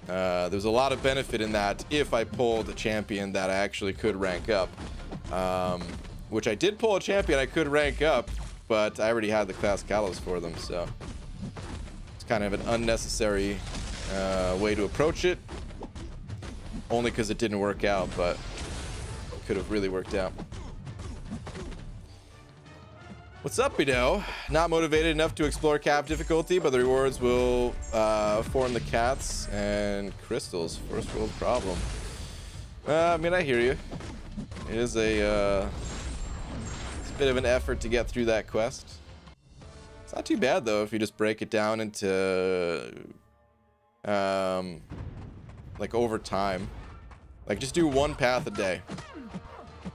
There's a lot of benefit in that if I pulled a champion that I actually could rank up. Which I did pull a champion I could rank up, but I already had the class catalyst for them, so it's kind of an unnecessary way to approach it. Only because it didn't work out, but it could have really worked out. What's up, Bido? Not motivated enough to explore cap difficulty, but the rewards will form the cats and crystals. First world problem. I mean, I hear you. It is a it's a bit of an effort to get through that quest. It's not too bad though if you just break it down into like over time. Like just do 1 path a day.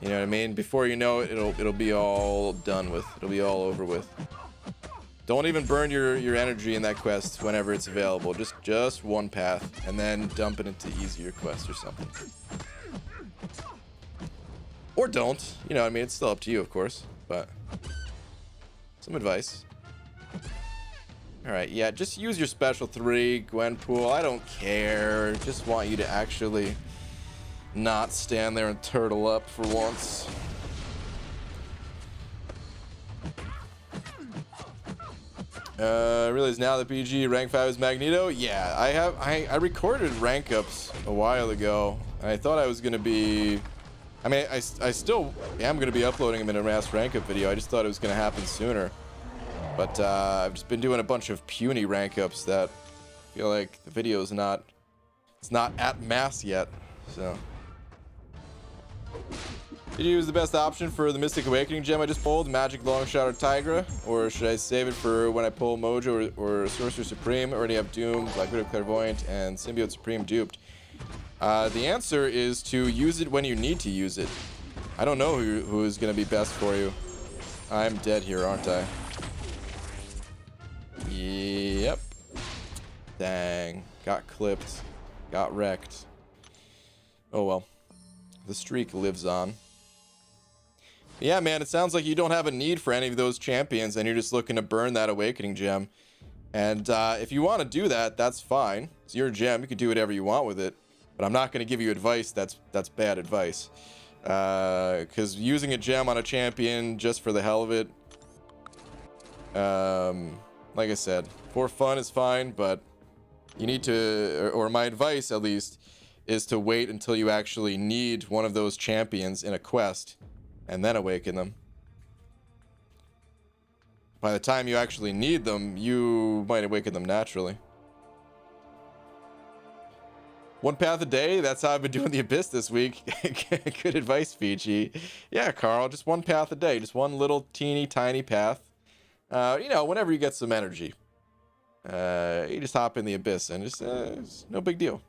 You know what I mean? Before you know it, it'll be all done with. It'll be all over with. Don't even burn your energy in that quest whenever it's available. Just 1 path, and then dump it into easier quests or something. Or don't. You know what I mean? It's still up to you, of course. But some advice. Alright, yeah, just use your special 3, Gwenpool. I don't care. Just want you to actually not stand there and turtle up for once. I realize now that PG rank 5 is Magneto. Yeah, I recorded rank ups a while ago. I thought I was gonna be, I mean, I still am gonna be uploading them in a mass rank up video. I just thought it was gonna happen sooner. But I've just been doing a bunch of puny rank ups that I feel like the video is not, it's not at mass yet. So did you use the best option for the Mystic Awakening gem I just pulled, Magic Longshot or Tigra? Or should I save it for when I pull Mojo or Sorcerer Supreme? I already have Doom, Black Widow Clairvoyant, and Symbiote Supreme duped. The answer is to use it when you need to use it. I don't know who is going to be best for you. I'm dead here, aren't I? Yep. Dang. Got clipped. Got wrecked. Oh well. The streak lives on. Yeah, man, it sounds like you don't have a need for any of those champions and you're just looking to burn that Awakening gem. And if you want to do that, that's fine. It's your gem. You can do whatever you want with it. But I'm not going to give you advice that's bad advice. Because using a gem on a champion just for the hell of it, like I said, for fun is fine, but you need to, or my advice at least, is to wait until you actually need one of those champions in a quest and then awaken them. by the time you actually need them, you might awaken them naturally. One path a day, that's how I've been doing the Abyss this week. Good advice, Fiji. Yeah, Carl, just one path a day. Just one little teeny tiny path. You know, whenever you get some energy. You just hop in the Abyss and just, it's no big deal.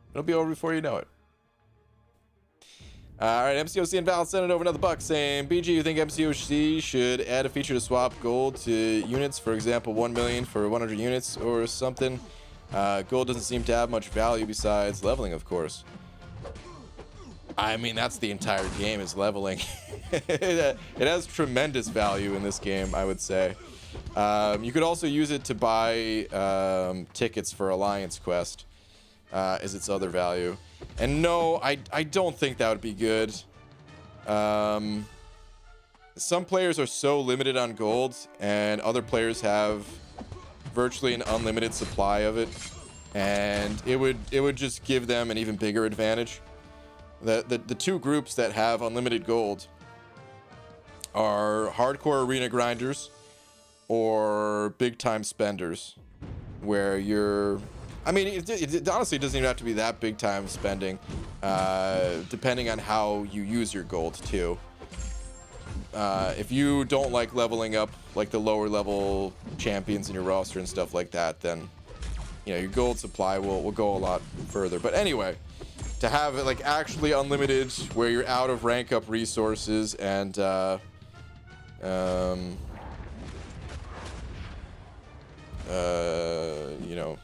It'll be over before you know it. Alright, MCOC and Val sending over another buck saying, BG, you think MCOC should add a feature to swap gold to units? For example, 1 million for 100 units or something? Gold doesn't seem to have much value besides leveling, of course. I mean, that's the entire game, is leveling. It has tremendous value in this game, I would say. You could also use it to buy tickets for Alliance Quest, is its other value. And no, I don't think that would be good. Some players are so limited on gold, and other players have virtually an unlimited supply of it, and it would just give them an even bigger advantage. The two groups that have unlimited gold are hardcore arena grinders or big time spenders, where you're, I mean, it honestly doesn't even have to be that big time spending, depending on how you use your gold too. If you don't like leveling up like the lower level champions in your roster and stuff like that, then you know your gold supply will go a lot further. But anyway, to have it like actually unlimited, where you're out of rank up resources and you know,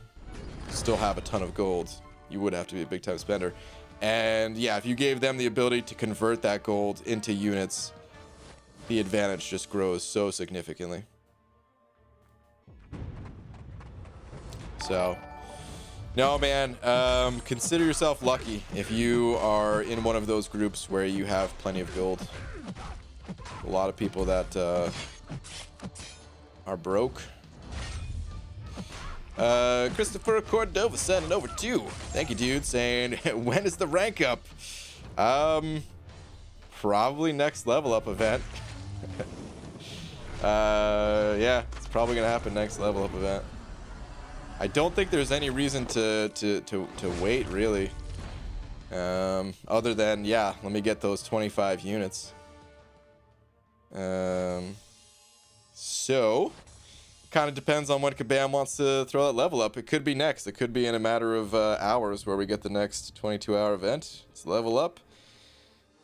still have a ton of gold, you would have to be a big time spender. And yeah, if you gave them the ability to convert that gold into units, the advantage just grows so significantly. So, no, man, consider yourself lucky if you are in one of those groups where you have plenty of gold. A lot of people that are broke. Christopher Cordova sending over 2. Thank you, dude, saying, when is the rank up? Probably next level up event. Yeah, it's probably gonna happen next level up event. I don't think there's any reason to wait, really. Other than, yeah, let me get those 25 units. So kind of depends on when Kabam wants to throw that level up. It could be next. It could be in a matter of hours where we get the next 22-hour event. It's level up,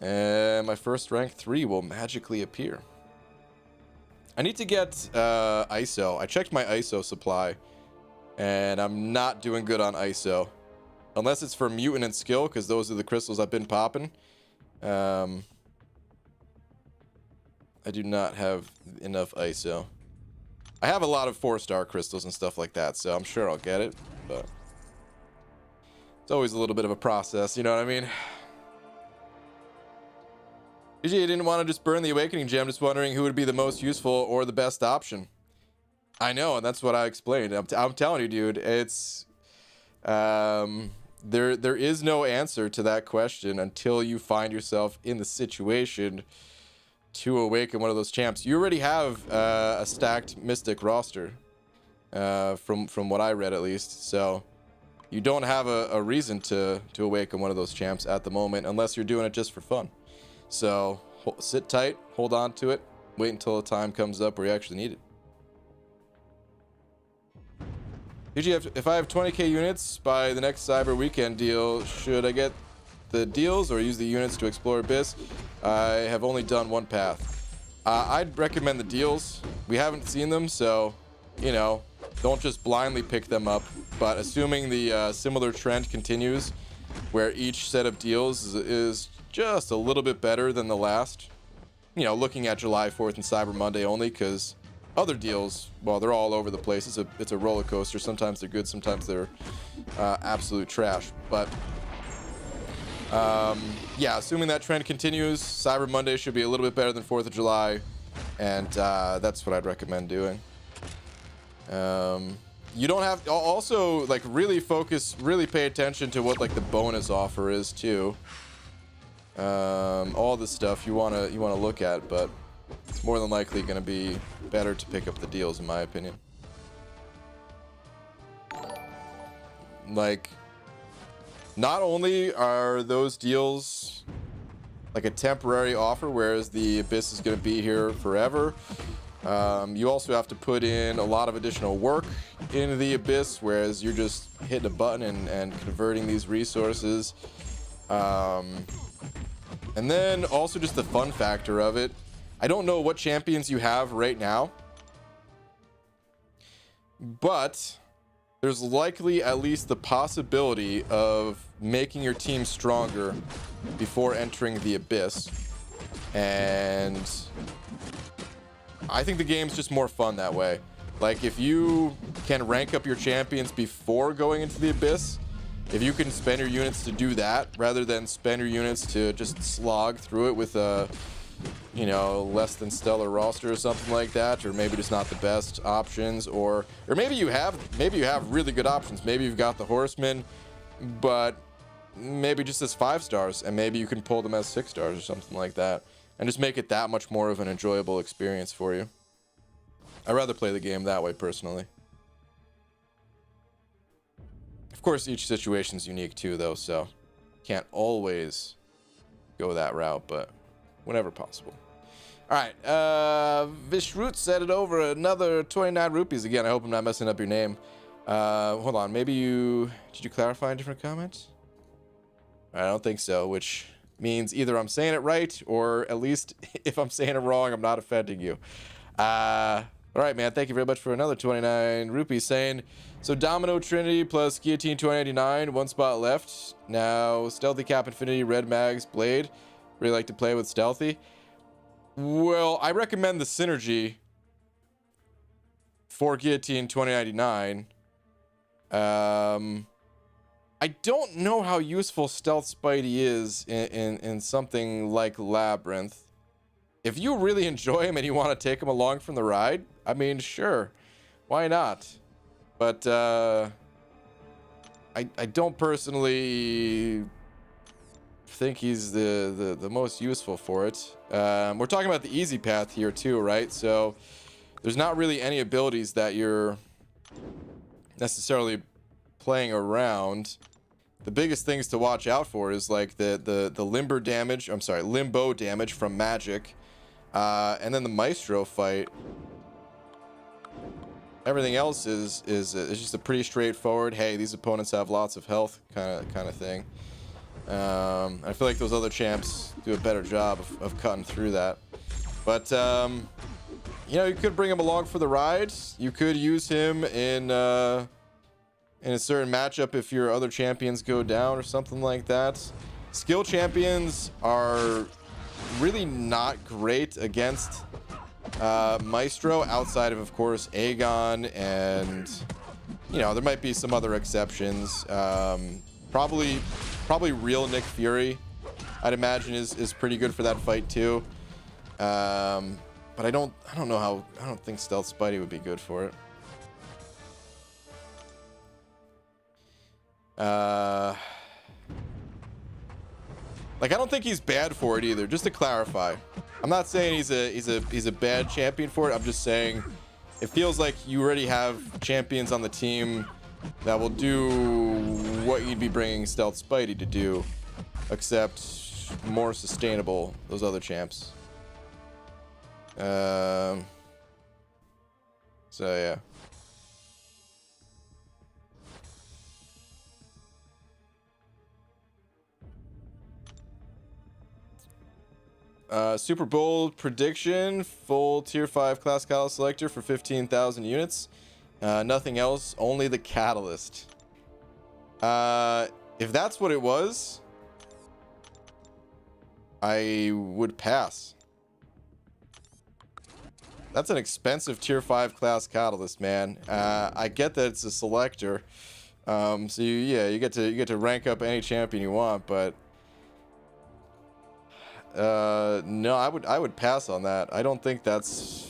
and my first rank 3 will magically appear. I need to get ISO. I checked my ISO supply, and I'm not doing good on ISO. Unless it's for mutant and skill, because those are the crystals I've been popping. I do not have enough ISO. I have a lot of 4-star crystals and stuff like that, so I'm sure I'll get it, but it's always a little bit of a process, you know what I mean? Usually I didn't want to just burn the Awakening Gem, just wondering who would be the most useful or the best option. I know, and that's what I explained. I'm telling you, dude, it's there is no answer to that question until you find yourself in the situation to awaken one of those champs. You already have a stacked Mystic roster, from what I read at least, so you don't have a reason to awaken one of those champs at the moment unless you're doing it just for fun. So sit tight, hold on to it, wait until the time comes up where you actually need it. Usually if I have 20k units by the next Cyber Weekend deal, should I get the deals or use the units to explore Abyss? I have only done one path. I'd recommend the deals. We haven't seen them, so, you know, don't just blindly pick them up. But assuming the similar trend continues, where each set of deals is just a little bit better than the last, you know, looking at July 4th and Cyber Monday only, because other deals, well, they're all over the place. It's a roller coaster. Sometimes they're good, sometimes they're absolute trash. But yeah, assuming that trend continues, Cyber Monday should be a little bit better than 4th of July, and that's what I'd recommend doing. You don't have to also like really pay attention to what like the bonus offer is too. All this stuff you wanna look at, but it's more than likely going to be better to pick up the deals, in my opinion. Like, not only are those deals like a temporary offer, whereas the Abyss is going to be here forever, you also have to put in a lot of additional work into the Abyss, whereas you're just hitting a button and converting these resources. And then also just the fun factor of it. I don't know what champions you have right now, but there's likely at least the possibility of making your team stronger before entering the Abyss. And I think the game's just more fun that way. Like, if you can rank up your champions before going into the Abyss, if you can spend your units to do that rather than spend your units to just slog through it with a, you know, less than stellar roster or something like that, or maybe just not the best options, or maybe you have really good options. Maybe you've got the Horsemen, but maybe just as 5 stars, and maybe you can pull them as 6 stars or something like that, and just make it that much more of an enjoyable experience for you. I'd rather play the game that way personally. Of course, each situation's unique too, though, so can't always go that route, but whenever possible. All right, Vishrut said it over another 29 rupees again. I hope I'm not messing up your name. Hold on, maybe did you clarify in different comments? I don't think so, which means either I'm saying it right, or at least if I'm saying it wrong, I'm not offending you. All right, man, thank you very much for another 29 rupees saying, so Domino Trinity plus Guillotine 299, 1 spot left. Now, Stealthy Cap Infinity, Red Mags, Blade. Really like to play with Stealthy. Well, I recommend the Synergy for Guillotine 2099. I don't know how useful Stealth Spidey is in something like Labyrinth. If you really enjoy him and you want to take him along from the ride, I mean, sure, why not? But I don't personally think he's the most useful for it. We're talking about the easy path here too, right? So there's not really any abilities that you're necessarily playing around. The biggest things to watch out for is like the limbo damage from magic, and then the Maestro fight. Everything else is just a pretty straightforward, hey, these opponents have lots of health kind of thing. I feel like those other champs do a better job of cutting through that. But you know, you could bring him along for the ride. You could use him in a certain matchup if your other champions go down or something like that. Skill champions are really not great against Maestro, outside of course, Aegon, and, you know, there might be some other exceptions. Probably real Nick Fury, I'd imagine, is pretty good for that fight too. But I don't think Stealth Spidey would be good for it. Like, I don't think he's bad for it either. Just to clarify, I'm not saying he's a bad champion for it. I'm just saying it feels like you already have champions on the team that will do what you'd be bringing Stealth Spidey to do, except more sustainable, those other champs. So yeah. Super Bowl prediction, full tier 5 class catalyst selector for 15,000 units. Nothing else, only the catalyst. If that's what it was, I would pass. That's an expensive tier 5 class catalyst, man. I get that it's a selector. So you get to rank up any champion you want, but no, I would pass on that. I don't think it's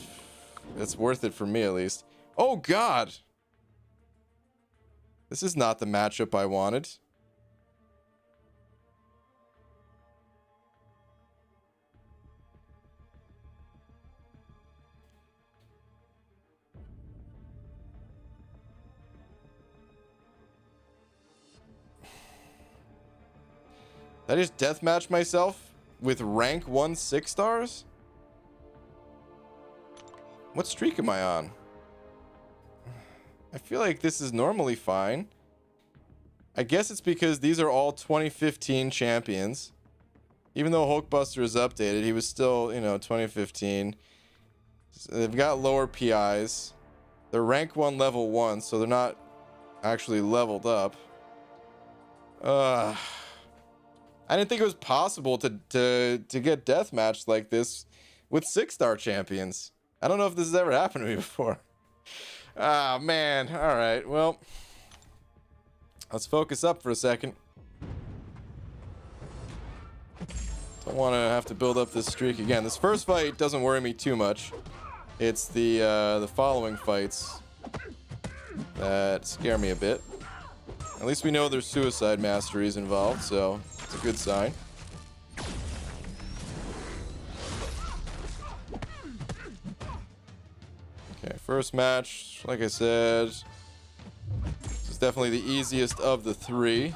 worth it for me, at least. Oh god, this is not the matchup I wanted. I just deathmatch myself with rank 1 6 stars? What streak am I on? I feel like this is normally fine. I guess it's because these are all 2015 champions. Even though Hulkbuster is updated, he was still, you know, 2015. So they've got lower PIs. They're rank 1 level 1, so they're not actually leveled up. I didn't think it was possible to get deathmatched like this with 6-star champions. I don't know if this has ever happened to me before. Ah, man. All right, well, let's focus up for a second. Don't want to have to build up this streak again. This first fight doesn't worry me too much. It's the following fights that scare me a bit. At least we know there's suicide masteries involved, so it's a good sign. Okay, first match, like I said, this is definitely the easiest of the 3.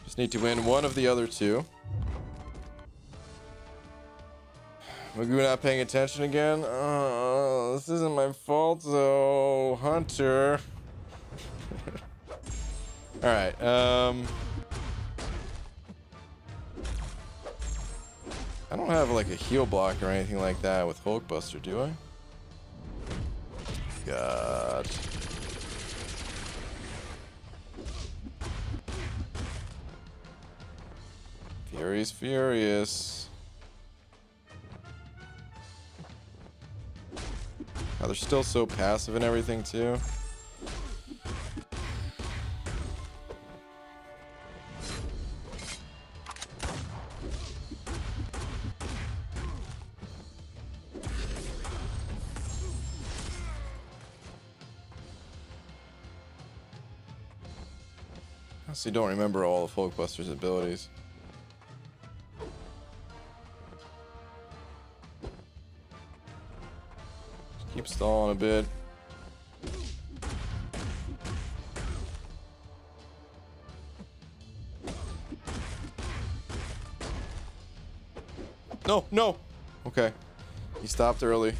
Just need to win one of the other 2. Magoo not paying attention again? Oh, this isn't my fault though, Hunter. Alright, I don't have like a heal block or anything like that with Hulkbuster, do I? God. Furious. Oh, they're still so passive and everything too. I honestly don't remember all of Hulkbuster's abilities. Keep stalling a bit. No, no. Okay. He stopped early.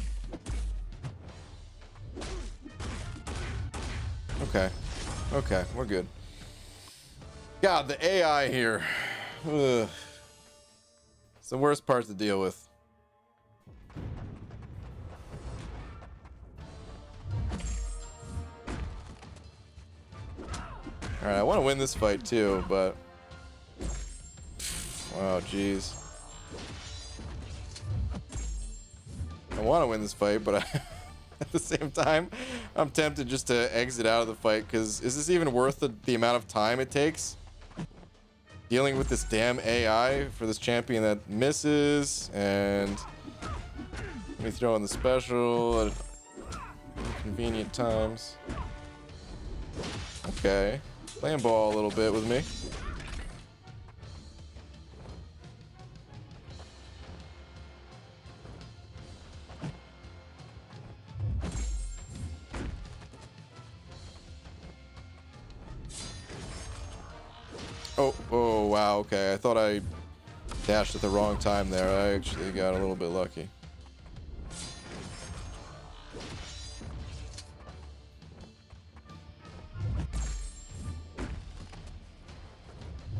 Okay. Okay, we're good. God, the AI here. Ugh. It's the worst part to deal with. Alright, I want to win this fight too, but... Oh, jeez. I want to win this fight, but at the same time, I'm tempted just to exit out of the fight, because is this even worth the amount of time it takes? Dealing with this damn AI for this champion that misses, and... Let me throw in the special at inconvenient times. Okay. Playing ball a little bit with me. Oh, wow, okay. I thought I dashed at the wrong time there. I actually got a little bit lucky.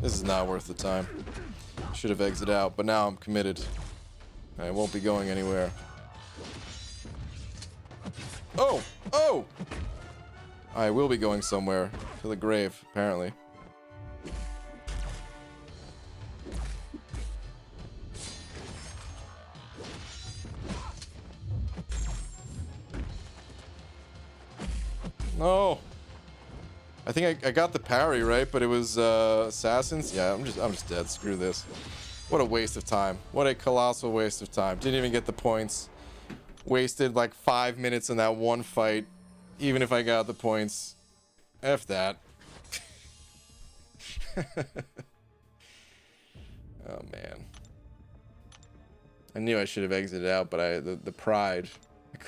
This is not worth the time. Should have exited out, but now I'm committed. I won't be going anywhere. Oh! Oh! I will be going somewhere. To the grave, apparently. No! I think I got the parry, right? But it was assassins. Yeah, I'm just dead. Screw this. What a waste of time. What a colossal waste of time. Didn't even get the points. Wasted like 5 minutes in that one fight. Even if I got the points. F that. Oh man. I knew I should have exited out, but the pride. I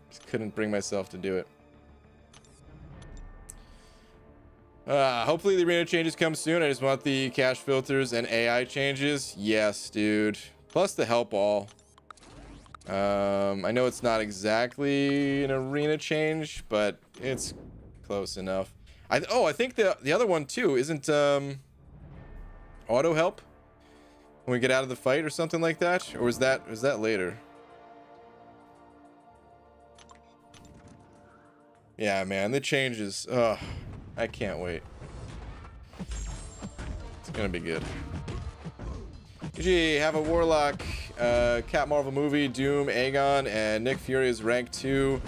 just couldn't bring myself to do it. Hopefully the arena changes come soon. I just want the cache filters and AI changes. Yes, dude. Plus the help all. I know it's not exactly an arena change, but it's close enough. I think the other one too isn't auto help when we get out of the fight or something like that, or was that later? Yeah, man, the changes. Ugh, I can't wait. It's gonna be good. GG, have a Warlock, Cat Marvel movie, Doom, Aegon, and Nick Fury is rank 2.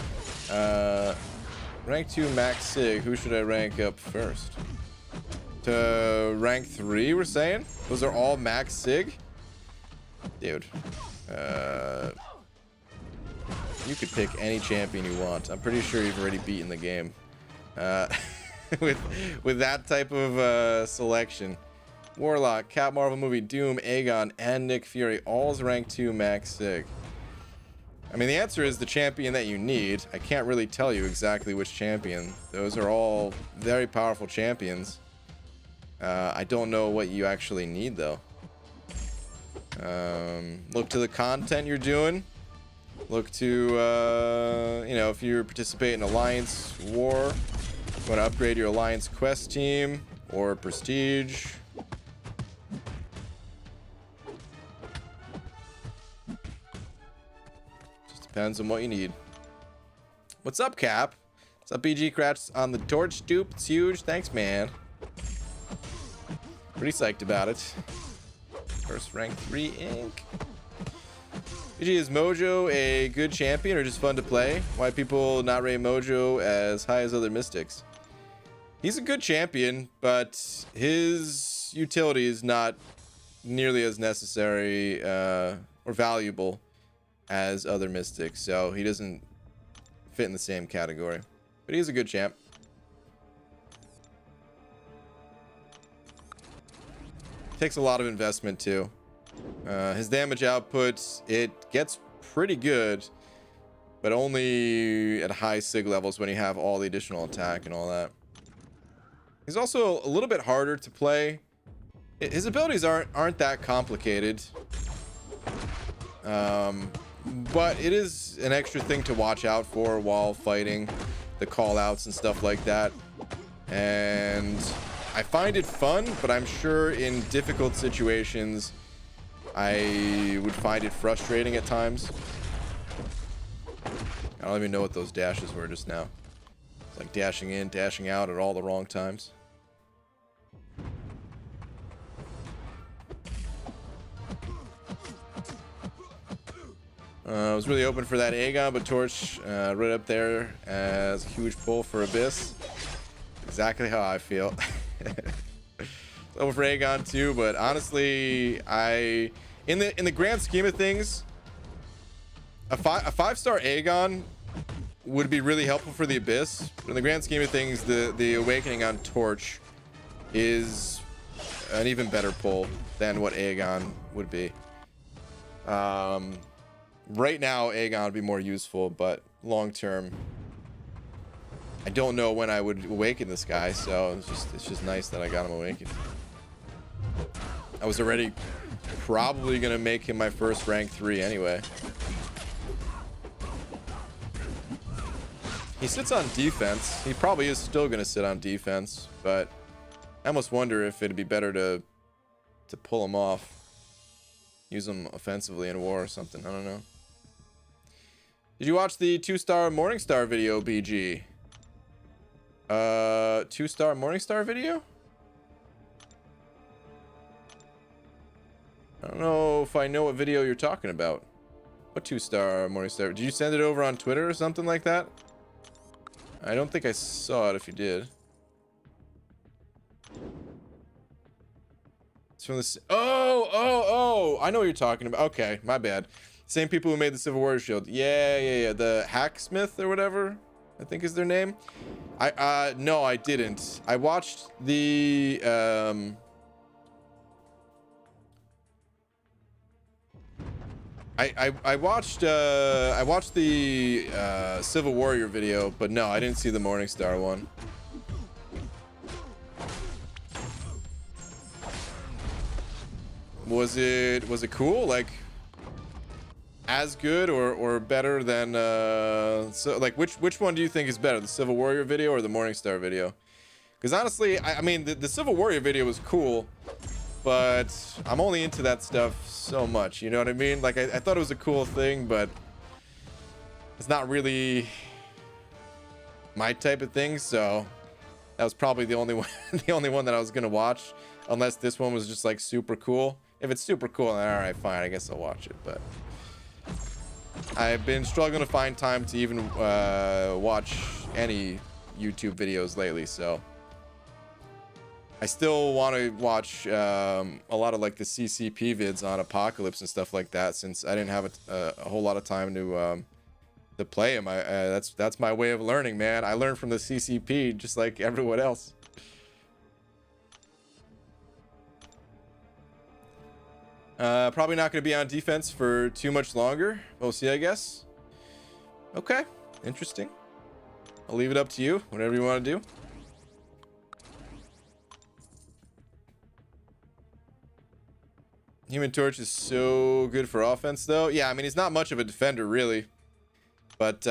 Rank 2 Max Sig. Who should I rank up first? To rank 3, we're saying? Those are all Max Sig? Dude. You could pick any champion you want. I'm pretty sure you've already beaten the game. With that type of selection. Warlock, Cat Marvel movie, Doom, Aegon, and Nick Fury. All's rank 2 Max Sig. I mean, the answer is the champion that you need. I can't really tell you exactly which champion. Those are all very powerful champions. I don't know what you actually need, though. Look to the content you're doing. Look to, you know, if you participate in Alliance War, you want to upgrade your Alliance Quest team or Prestige. Depends on what you need. What's up, Cap? What's up, BG Crats on the torch stoop? It's huge. Thanks, man. Pretty psyched about it. First rank 3 ink. BG, is Mojo a good champion or just fun to play? Why people not rate Mojo as high as other mystics? He's a good champion, but his utility is not nearly as necessary or valuable as other mystics, so he doesn't fit in the same category, but he's a good champ. Takes a lot of investment too. His damage output, it gets pretty good, but only at high sig levels when you have all the additional attack and all that. He's also a little bit harder to play. His abilities aren't that complicated. But it is an extra thing to watch out for while fighting, the call outs and stuff like that. And I find it fun, but I'm sure in difficult situations I would find it frustrating at times. I don't even know what those dashes were just now. It's like dashing in, dashing out at all the wrong times. I was really open for that Aegon, but Torch right up there as a huge pull for Abyss. Exactly how I feel. Open for Aegon too, but honestly, in the grand scheme of things, a 5-star Aegon would be really helpful for the Abyss. But in the grand scheme of things, the Awakening on Torch is an even better pull than what Aegon would be. Right now, Aegon would be more useful, but long term, I don't know when I would awaken this guy, so it's just nice that I got him awakened. I was already probably gonna make him my first rank 3 anyway. He sits on defense. He probably is still gonna sit on defense, but I almost wonder if it'd be better to pull him off. Use him offensively in war or something. I don't know. Did you watch the 2-star Morningstar video, BG? 2-star Morningstar video? I don't know if I know what video you're talking about. What 2-star Morningstar? Did you send it over on Twitter or something like that? I don't think I saw it if you did. It's from this. Oh, I know what you're talking about. Okay, my bad. Same people who made the Civil War shield. Yeah. The Hacksmith or whatever, I think is their name. No, I didn't. I watched the I watched the Civil Warrior video, but no, I didn't see the Morningstar one. Was it cool? Like, as good or better than so like which one do you think is better, the Civil Warrior video or the Morningstar video? Because honestly, I mean the Civil Warrior video was cool, but I'm only into that stuff so much, you know what I mean? Like I thought it was a cool thing, but it's not really my type of thing, so that was probably the only one the only one that I was gonna watch, unless this one was just like super cool. If it's super cool, then all right, fine, I guess I'll watch it. But I've been struggling to find time to even watch any YouTube videos lately, so I still want to watch a lot of like the CCP vids on Apocalypse and stuff like that, since I didn't have a whole lot of time to play him. That's my way of learning, man. I learned from the CCP just like everyone else. Probably not going to be on defense for too much longer. We'll see, I guess. Okay, interesting. I'll leave it up to you, whatever you want to do. Human Torch is so good for offense, though. Yeah, I mean, he's not much of a defender, really. But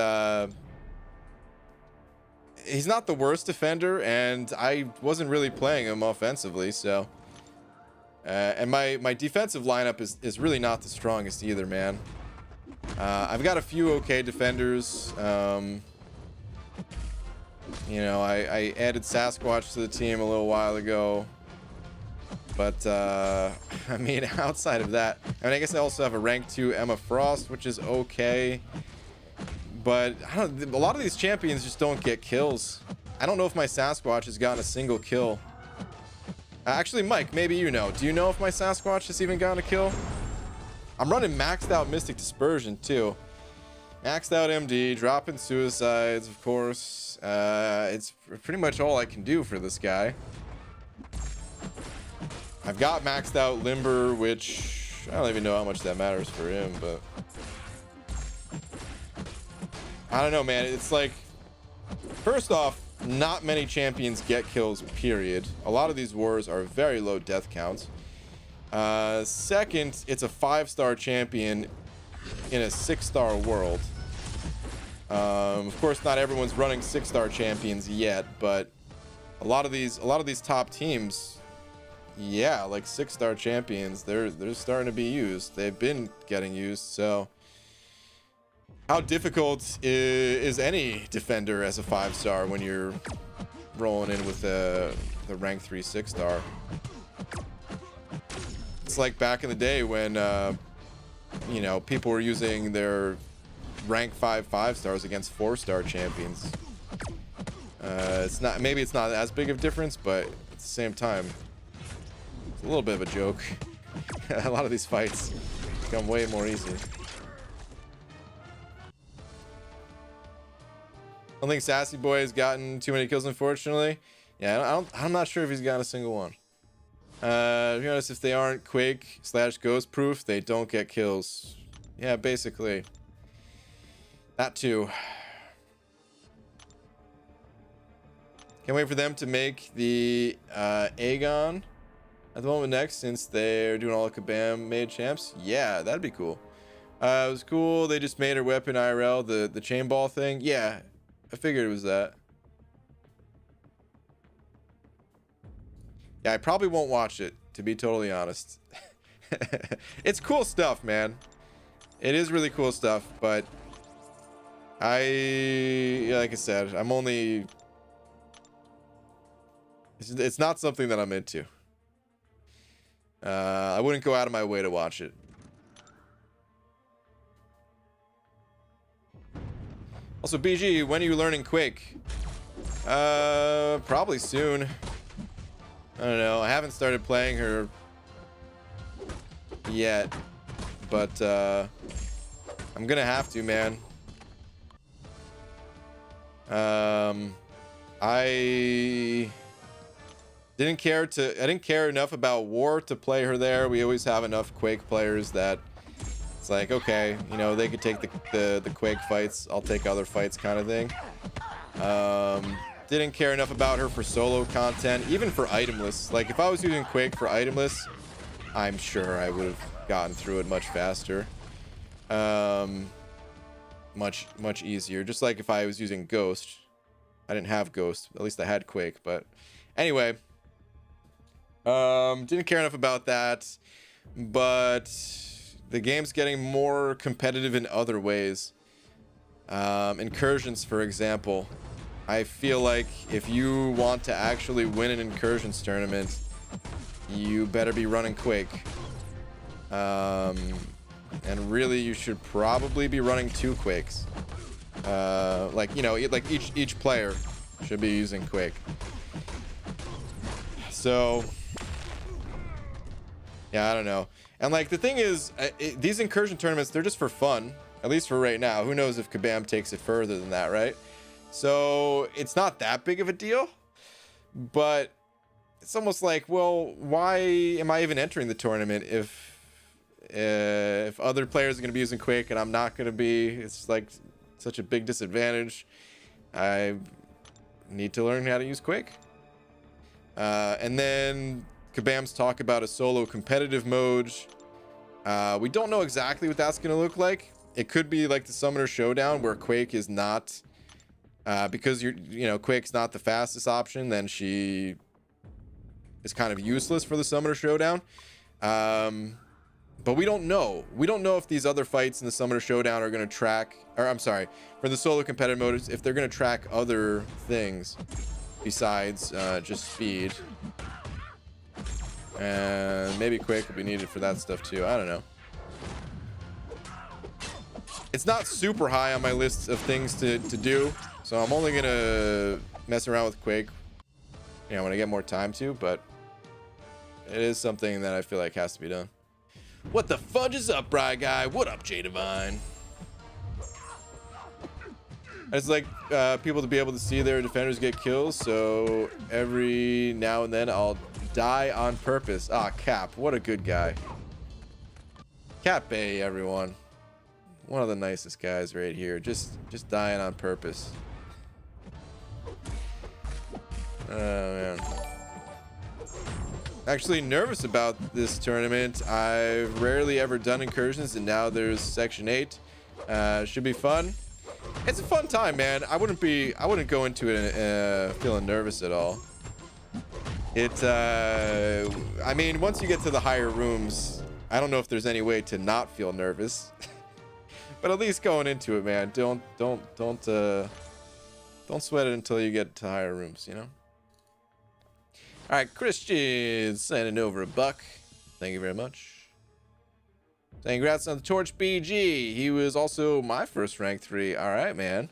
he's not the worst defender, and I wasn't really playing him offensively, so... and my defensive lineup is really not the strongest either, man. I've got a few okay defenders. You know, I added Sasquatch to the team a little while ago. But, I mean, outside of that... I mean, I guess I also have a rank 2 Emma Frost, which is okay. But, I don't, a lot of these champions just don't get kills. I don't know if my Sasquatch has gotten a single kill. Actually, Mike, maybe you know. Do you know if my Sasquatch has even gotten a kill? I'm running maxed out Mystic Dispersion, too. Maxed out MD, dropping suicides, of course. It's pretty much all I can do for this guy. I've got maxed out Limber, which I don't even know how much that matters for him, but... I don't know, man. It's like... First off, not many champions get kills, period. A lot of these wars are very low death counts. Second, it's a 5-star champion in a 6-star world. Of course, not everyone's running 6-star champions yet, but a lot of these top teams, yeah, like 6-star champions, they're starting to be used. They've been getting used, so how difficult is any defender as a 5-star when you're rolling in with the rank 3 6-star? It's like back in the day when you know, people were using their rank 5 5-stars against 4-star champions. It's not, maybe it's not as big of a difference, but at the same time, it's a little bit of a joke. A lot of these fights become way more easy. I don't think Sassy Boy has gotten too many kills, unfortunately. Yeah, I'm not sure if he's gotten a single one. To be honest, if they aren't Quake / Ghost proof, they don't get kills. Yeah, basically. That too. Can't wait for them to make the Aegon at the moment next, since they're doing all the Kabam made champs. Yeah, that'd be cool. It was cool. They just made her weapon IRL, the chain ball thing. Yeah, I figured it was that. Yeah, I probably won't watch it, to be totally honest. It's cool stuff, man. It is really cool stuff, but like I said, I'm only... It's not something that I'm into. I wouldn't go out of my way to watch it. Also, BG, when are you learning Quake? Probably soon. I don't know. I haven't started playing her yet, but I'm gonna have to, man. I didn't care enough about War to play her there. We always have enough Quake players that it's like, okay, you know, they could take the Quake fights, I'll take other fights kind of thing. Didn't care enough about her for solo content, even for itemless. Like, if I was using Quake for itemless, I'm sure I would have gotten through it much faster. Much easier. Just like if I was using Ghost. I didn't have Ghost. At least I had Quake. But anyway. Didn't care enough about that. But the game's getting more competitive in other ways. Incursions, for example. I feel like if you want to actually win an Incursions tournament, you better be running Quake. And really, you should probably be running 2 Quakes. Like, you know, like each player should be using Quake. So, yeah, I don't know. And like the thing is, these Incursion tournaments, they're just for fun, at least for right now. Who knows if Kabam takes it further than that, right? So it's not that big of a deal, but it's almost like, well, why am I even entering the tournament if other players are going to be using Quake and I'm not going to be? It's like such a big disadvantage. I need to learn how to use Quake. And then Kabam's talk about a solo competitive mode. We don't know exactly what that's going to look like. It could be like the Summoner Showdown where Quake is not, because Quake's not the fastest option, then she is kind of useless for the Summoner Showdown. But we don't know. We don't know if these other fights in the Summoner Showdown are going to track, or I'm sorry, for the solo competitive mode, if they're going to track other things besides just speed. And maybe Quake will be needed for that stuff too. I don't know. It's not super high on my list of things to do, so I'm only going to mess around with Quake, when I get more time to, but it is something that I feel like has to be done. What the fudge is up, Bry Guy? What up, J Divine? I just like people to be able to see their defenders get kills, so every now and then I'll die on purpose. Ah, Cap, what a good guy. Cap Bay, everyone. One of the nicest guys right here. Just dying on purpose. Oh, man. Actually nervous about this tournament. I've rarely ever done Incursions, and now there's Section 8. Should be fun. It's a fun time, man. I wouldn't go into it feeling nervous at all. I mean, once you get to the higher rooms, I don't know if there's any way to not feel nervous. But at least going into it, man, don't sweat it until you get to higher rooms, you know? All right, Christian sending over $1. Thank you very much. Saying congrats on the Torch BG. He was also my first rank 3. All right, man.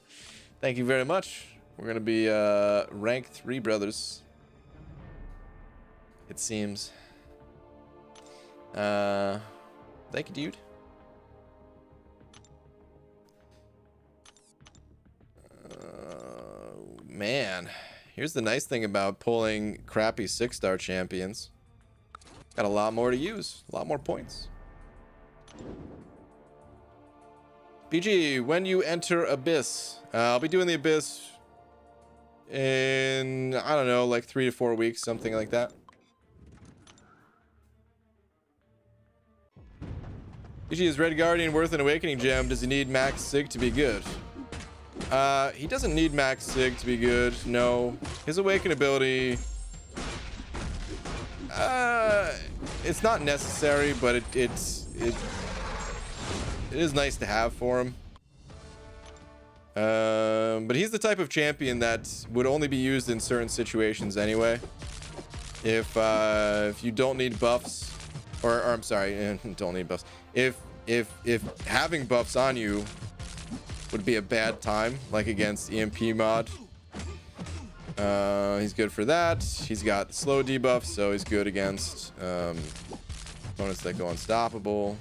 Thank you very much. We're gonna be rank 3 brothers. It seems. Thank you, dude. Man, here's the nice thing about pulling crappy 6-star champions. Got a lot more to use, a lot more points. BG, when you enter Abyss, I'll be doing the Abyss in, I don't know, like 3 to 4 weeks, something like that. BG, is Red Guardian worth an Awakening Gem? Does he need max Sig to be good? He doesn't need max Sig to be good. No, his Awaken ability, it's not necessary, but it is nice to have for him. But he's the type of champion that would only be used in certain situations anyway. If you don't need buffs, or I'm sorry, don't need buffs. If having buffs on you would be a bad time, like against EMP mod. He's good for that. He's got slow debuff, so he's good against opponents that go unstoppable.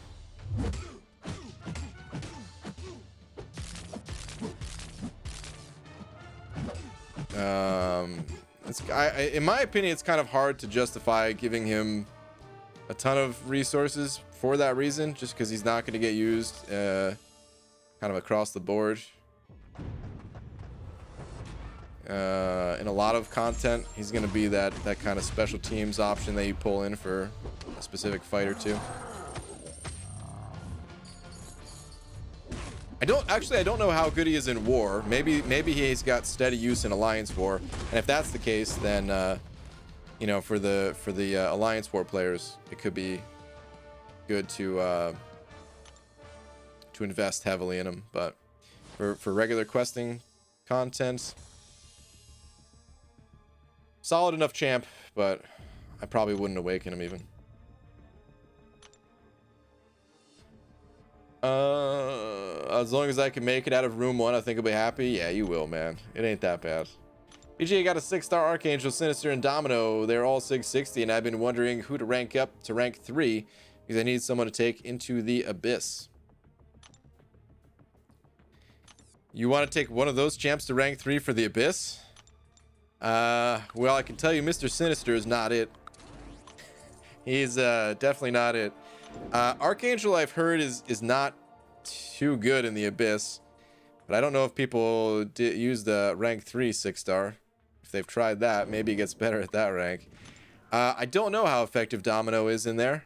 In my opinion, it's kind of hard to justify giving him a ton of resources for that reason, just because he's not going to get used kind of across the board in a lot of content. He's going to be that kind of special teams option that you pull in for a specific fight or two. I don't know how good he is in war. Maybe he's got steady use in Alliance War, and if that's the case, then you know, for the Alliance War players, it could be good to invest heavily in him. But for regular questing content, solid enough champ, but I probably wouldn't awaken him even. As long as I can make it out of room 1, I think I'll be happy. Yeah, you will, man. It ain't that bad. BG got a 6-star Archangel, Sinister, and Domino. They're all 660, and I've been wondering who to rank up to rank 3 because I need someone to take into the Abyss. You want to take one of those champs to rank 3 for the Abyss? Well, I can tell you Mr. Sinister is not it. He's definitely not it. Archangel, I've heard, is not too good in the Abyss, but I don't know if people use the rank 3 6-star. If they've tried that, maybe it gets better at that rank. I don't know how effective Domino is in there.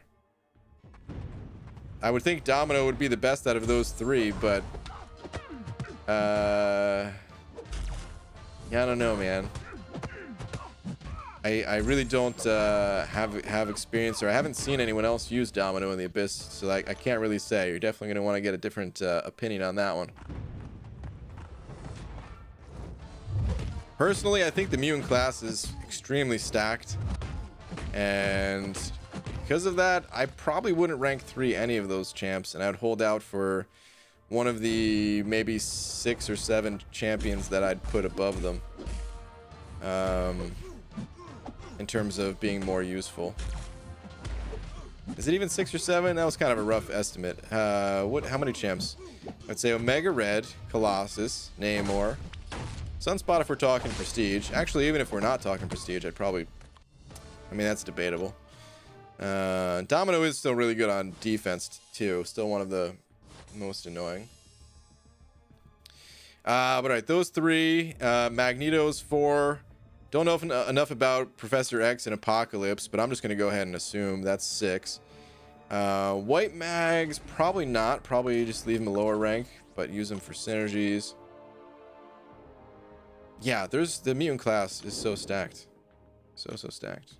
I would think Domino would be the best out of those 3, but yeah, I don't know, man. I really don't have experience, or I haven't seen anyone else use Domino in the Abyss, so I can't really say. You're definitely going to want to get a different opinion on that one. Personally, I think the mutant class is extremely stacked, and because of that, I probably wouldn't rank 3 any of those champs, and I'd hold out for one of the maybe 6 or 7 champions that I'd put above them. In terms of being more useful. Is it even 6 or 7? That was kind of a rough estimate. How many champs? I'd say Omega Red, Colossus, Namor, Sunspot if we're talking prestige. Actually, even if we're not talking prestige, I'd probably, I mean, that's debatable. Domino is still really good on defense too. Still one of the most annoying. But alright, those 3. Magneto's 4. Don't know enough about Professor X and Apocalypse, but I'm just going to go ahead and assume that's 6. White Mags, probably not. Probably just leave him a lower rank, but use him for synergies. Yeah, the mutant class is so stacked. So stacked.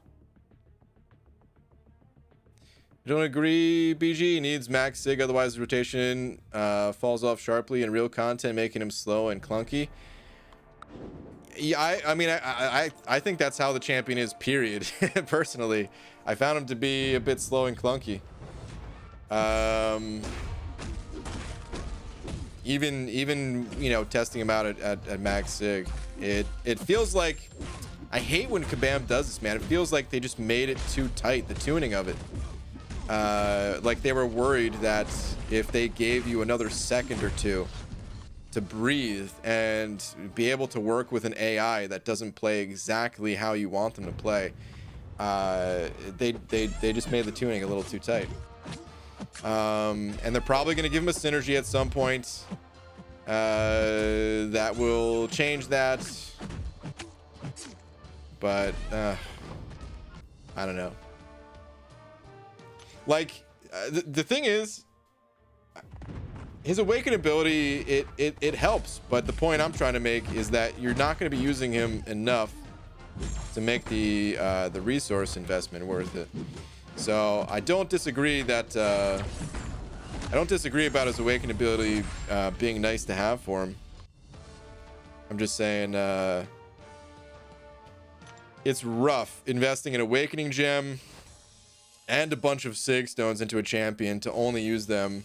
I don't agree. BG needs max sig, otherwise the rotation falls off sharply in real content, making him slow and clunky. Yeah, I mean, I think that's how the champion is, period. Personally, I found him to be a bit slow and clunky. Even you know, testing him out at max sig, it feels like, I hate when Kabam does this, man. It feels like they just made it too tight, the tuning of it. Like they were worried that if they gave you another second or 2 to breathe and be able to work with an AI that doesn't play exactly how you want them to play, they just made the tuning a little too tight. And they're probably going to give him a synergy at some point that will change that, but I don't know. Like the thing is, his awaken ability, it helps, but the point I'm trying to make is that you're not going to be using him enough to make the resource investment worth it. So I don't disagree that I don't disagree about his awaken ability being nice to have for him. I'm just saying it's rough investing an awakening gem and a bunch of sig stones into a champion to only use them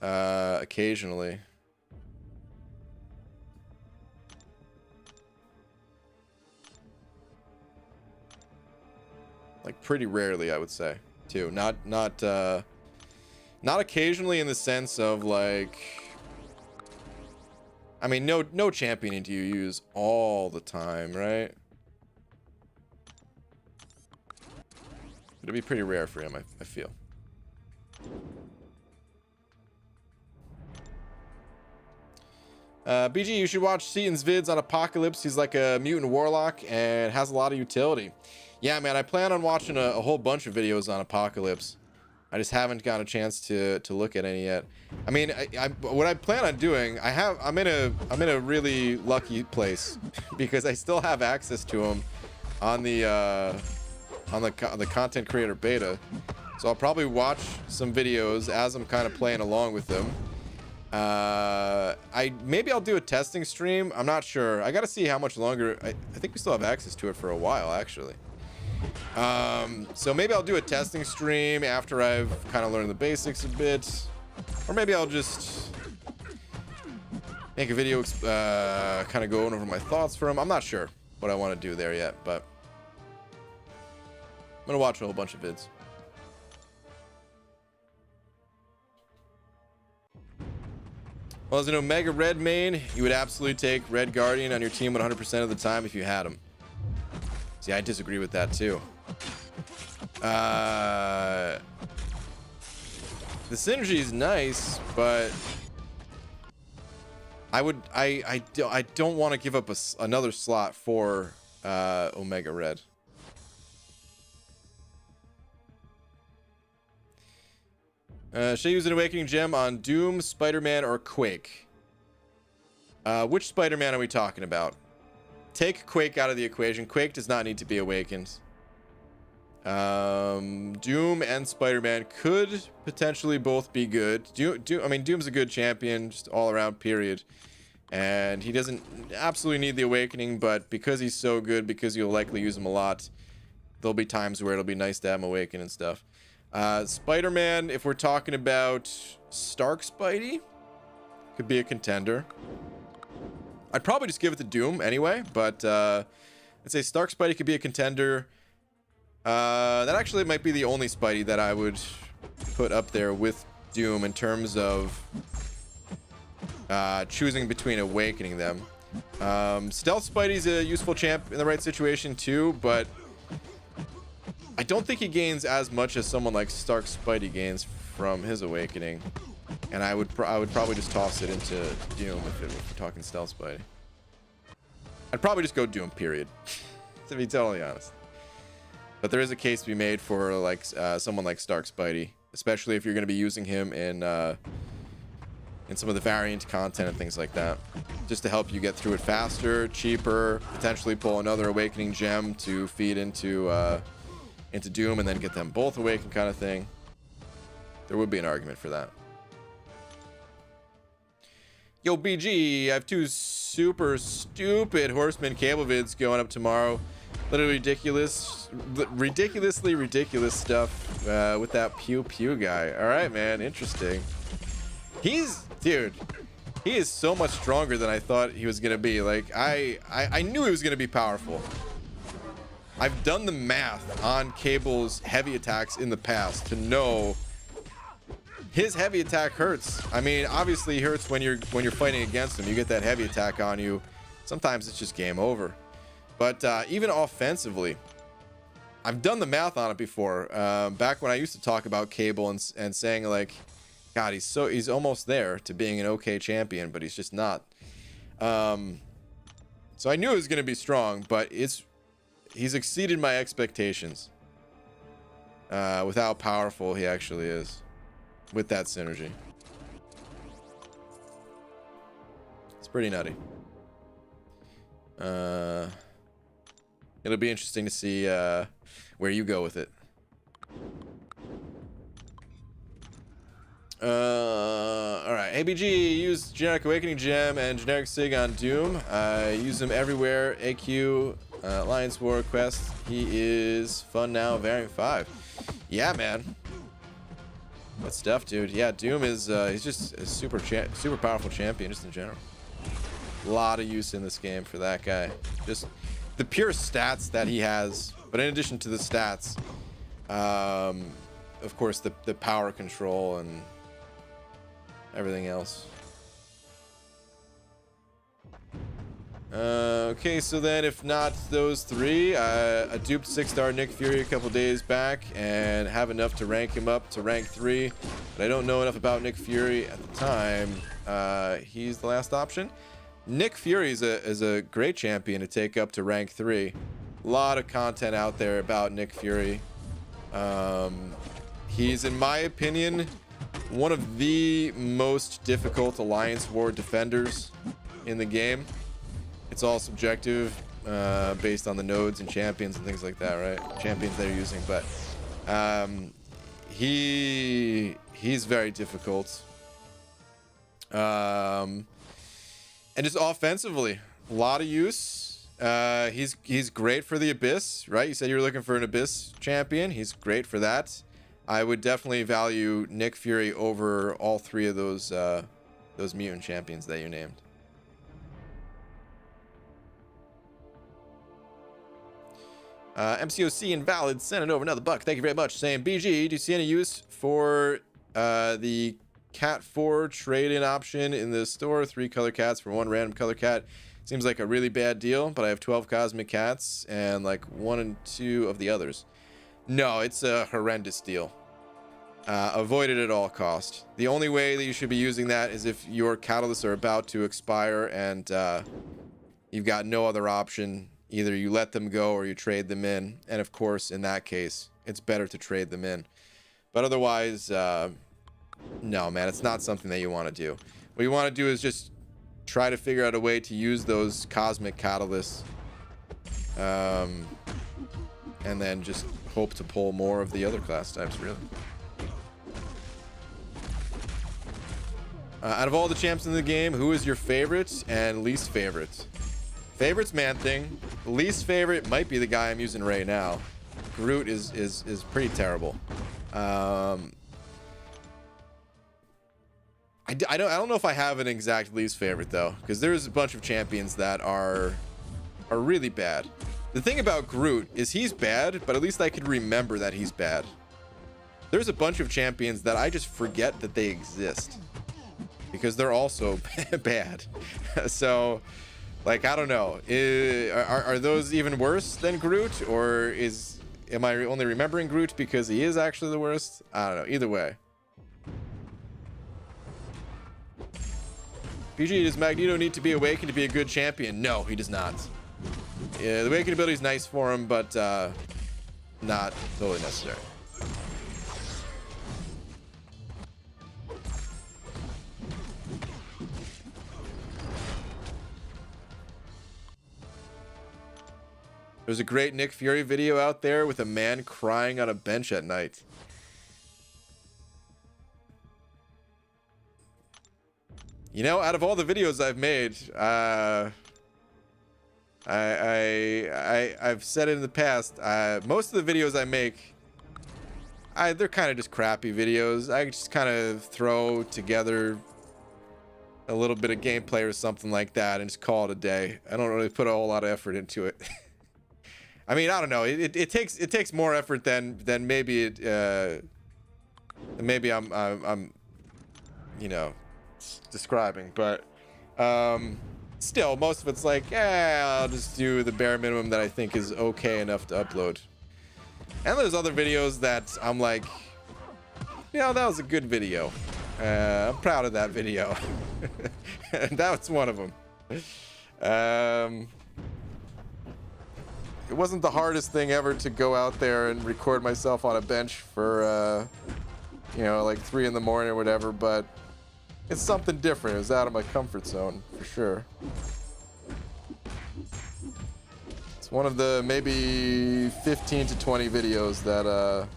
occasionally. Like pretty rarely, I would say, too. Not occasionally in the sense of like, I mean, no champion do you use all the time, right? It'd be pretty rare for him, I feel. BG, you should watch Seaton's vids on Apocalypse. He's like a mutant warlock and has a lot of utility. Yeah, man, I plan on watching a whole bunch of videos on Apocalypse. I just haven't got a chance to look at any yet. I mean, what I plan on doing, I'm in a really lucky place because I still have access to them on the content creator beta. So I'll probably watch some videos as I'm kind of playing along with them. Maybe I'll do a testing stream. I'm not sure. I got to see how much longer. I think we still have access to it for a while, actually. So maybe I'll do a testing stream after I've kind of learned the basics a bit, or maybe I'll just make a video kind of going over my thoughts for him. I'm not sure what I want to do there yet, but I'm gonna watch a whole bunch of vids. Well, as an Omega Red main, you would absolutely take Red Guardian on your team 100% of the time if you had him. See, I disagree with that too. The synergy is nice, but I don't want to give up another slot for Omega Red. Should I use an Awakening Gem on Doom, Spider-Man, or Quake? Which Spider-Man are we talking about? Take Quake out of the equation. Quake does not need to be awakened. Doom and Spider-Man could potentially both be good. I mean, Doom's a good champion, just all around, period. And he doesn't absolutely need the awakening, but because he's so good, because you'll likely use him a lot, there'll be times where it'll be nice to have him awaken and stuff. Spider-Man, if we're talking about Stark Spidey, could be a contender. I'd probably just give it to Doom anyway, but I'd say Stark Spidey could be a contender. That actually might be the only Spidey that I would put up there with Doom in terms of choosing between awakening them. Stealth Spidey's a useful champ in the right situation too, but I don't think he gains as much as someone like Stark Spidey gains from his awakening. And I would probably just toss it into Doom if we're talking Stealth Spidey. I'd probably just go Doom, period. To be totally honest. But there is a case to be made for like someone like Stark Spidey, especially if you're going to be using him in some of the variant content and things like that, just to help you get through it faster, cheaper, potentially pull another Awakening Gem to feed into Doom and then get them both awakened, kind of thing. There would be an argument for that. Yo, BG, I have 2 super stupid Horseman cable vids going up tomorrow. Literally ridiculously ridiculous stuff with that Pew Pew guy. All right, man, interesting. Dude, he is so much stronger than I thought he was gonna be. Like, I knew he was gonna be powerful. I've done the math on Cable's heavy attacks in the past to know his heavy attack hurts. I mean, obviously it hurts when you're fighting against him. You get that heavy attack on you. Sometimes it's just game over. But even offensively, I've done the math on it before. Back when I used to talk about Cable and saying like, God, he's almost there to being an okay champion, but he's just not. So I knew it was going to be strong, but he's exceeded my expectations with how powerful he actually is with that synergy. It's pretty nutty. It'll be interesting to see where you go with it. All right, ABG, use generic Awakening Gem and generic Sig on Doom. Use them everywhere. AQ, Alliance War Quest. He is fun now. Variant 5. Yeah, man. What stuff, dude? Yeah, Doom is he's just a super powerful champion just in general. A lot of use in this game for that guy. Just the pure stats that he has, but in addition to the stats, of course the power control and everything else. Okay, so then if not those 3, I duped 6-star Nick Fury a couple days back and have enough to rank him up to rank 3, but I don't know enough about Nick Fury at the time. He's the last option. Nick Fury is a great champion to take up to rank 3. A lot of content out there about Nick Fury. He's, in my opinion, one of the most difficult Alliance War defenders in the game. It's all subjective, based on the nodes and champions and things like that, right? Champions they're using, but he's very difficult. And just offensively, a lot of use. He's great for the Abyss, right? You said you were looking for an Abyss champion. He's great for that. I would definitely value Nick Fury over all three of those mutant champions that you named. MCOC Invalid sending over another buck. Thank you very much. Saying, BG, do you see any use for the Cat 4 trade-in option in the store? 3 color cats for 1 random color cat. Seems like a really bad deal, but I have 12 cosmic cats and like 1 and 2 of the others. No, it's a horrendous deal. Avoid it at all cost. The only way that you should be using that is if your catalysts are about to expire and you've got no other option. Either you let them go or you trade them in. And of course, in that case, it's better to trade them in. But otherwise, no, man, it's not something that you want to do. What you want to do is just try to figure out a way to use those cosmic catalysts. And then just hope to pull more of the other class types, really. Out of all the champs in the game, who is your favorite and least favorite? Favorite's man thing. Least favorite might be the guy I'm using right now. Groot is pretty terrible. I don't know if I have an exact least favorite though, because there's a bunch of champions that are really bad. The thing about Groot is he's bad, but at least I could remember that he's bad. There's a bunch of champions that I just forget that they exist because they're also bad. So, like, I don't know. Are those even worse than Groot, or am I only remembering Groot because he is actually the worst? I don't know. Either way. PG, does Magneto need to be awakened to be a good champion? No, he does not. Yeah, the awakening ability is nice for him, but not totally necessary. There's a great Nick Fury video out there with a man crying on a bench at night. You know, out of all the videos I've made, I've said it in the past, most of the videos I make, they're kind of just crappy videos. I just kind of throw together a little bit of gameplay or something like that and just call it a day. I don't really put a whole lot of effort into it. I mean, I don't know. It takes more effort than maybe maybe I'm you know, describing, but still, most of it's like, yeah, I'll just do the bare minimum that I think is okay enough to upload. And there's other videos that I'm like, you know, that was a good video. I'm proud of that video. And that was one of them. It wasn't the hardest thing ever to go out there and record myself on a bench for, you know, like 3 in the morning or whatever, but it's something different. It was out of my comfort zone, for sure. It's one of the maybe 15 to 20 videos that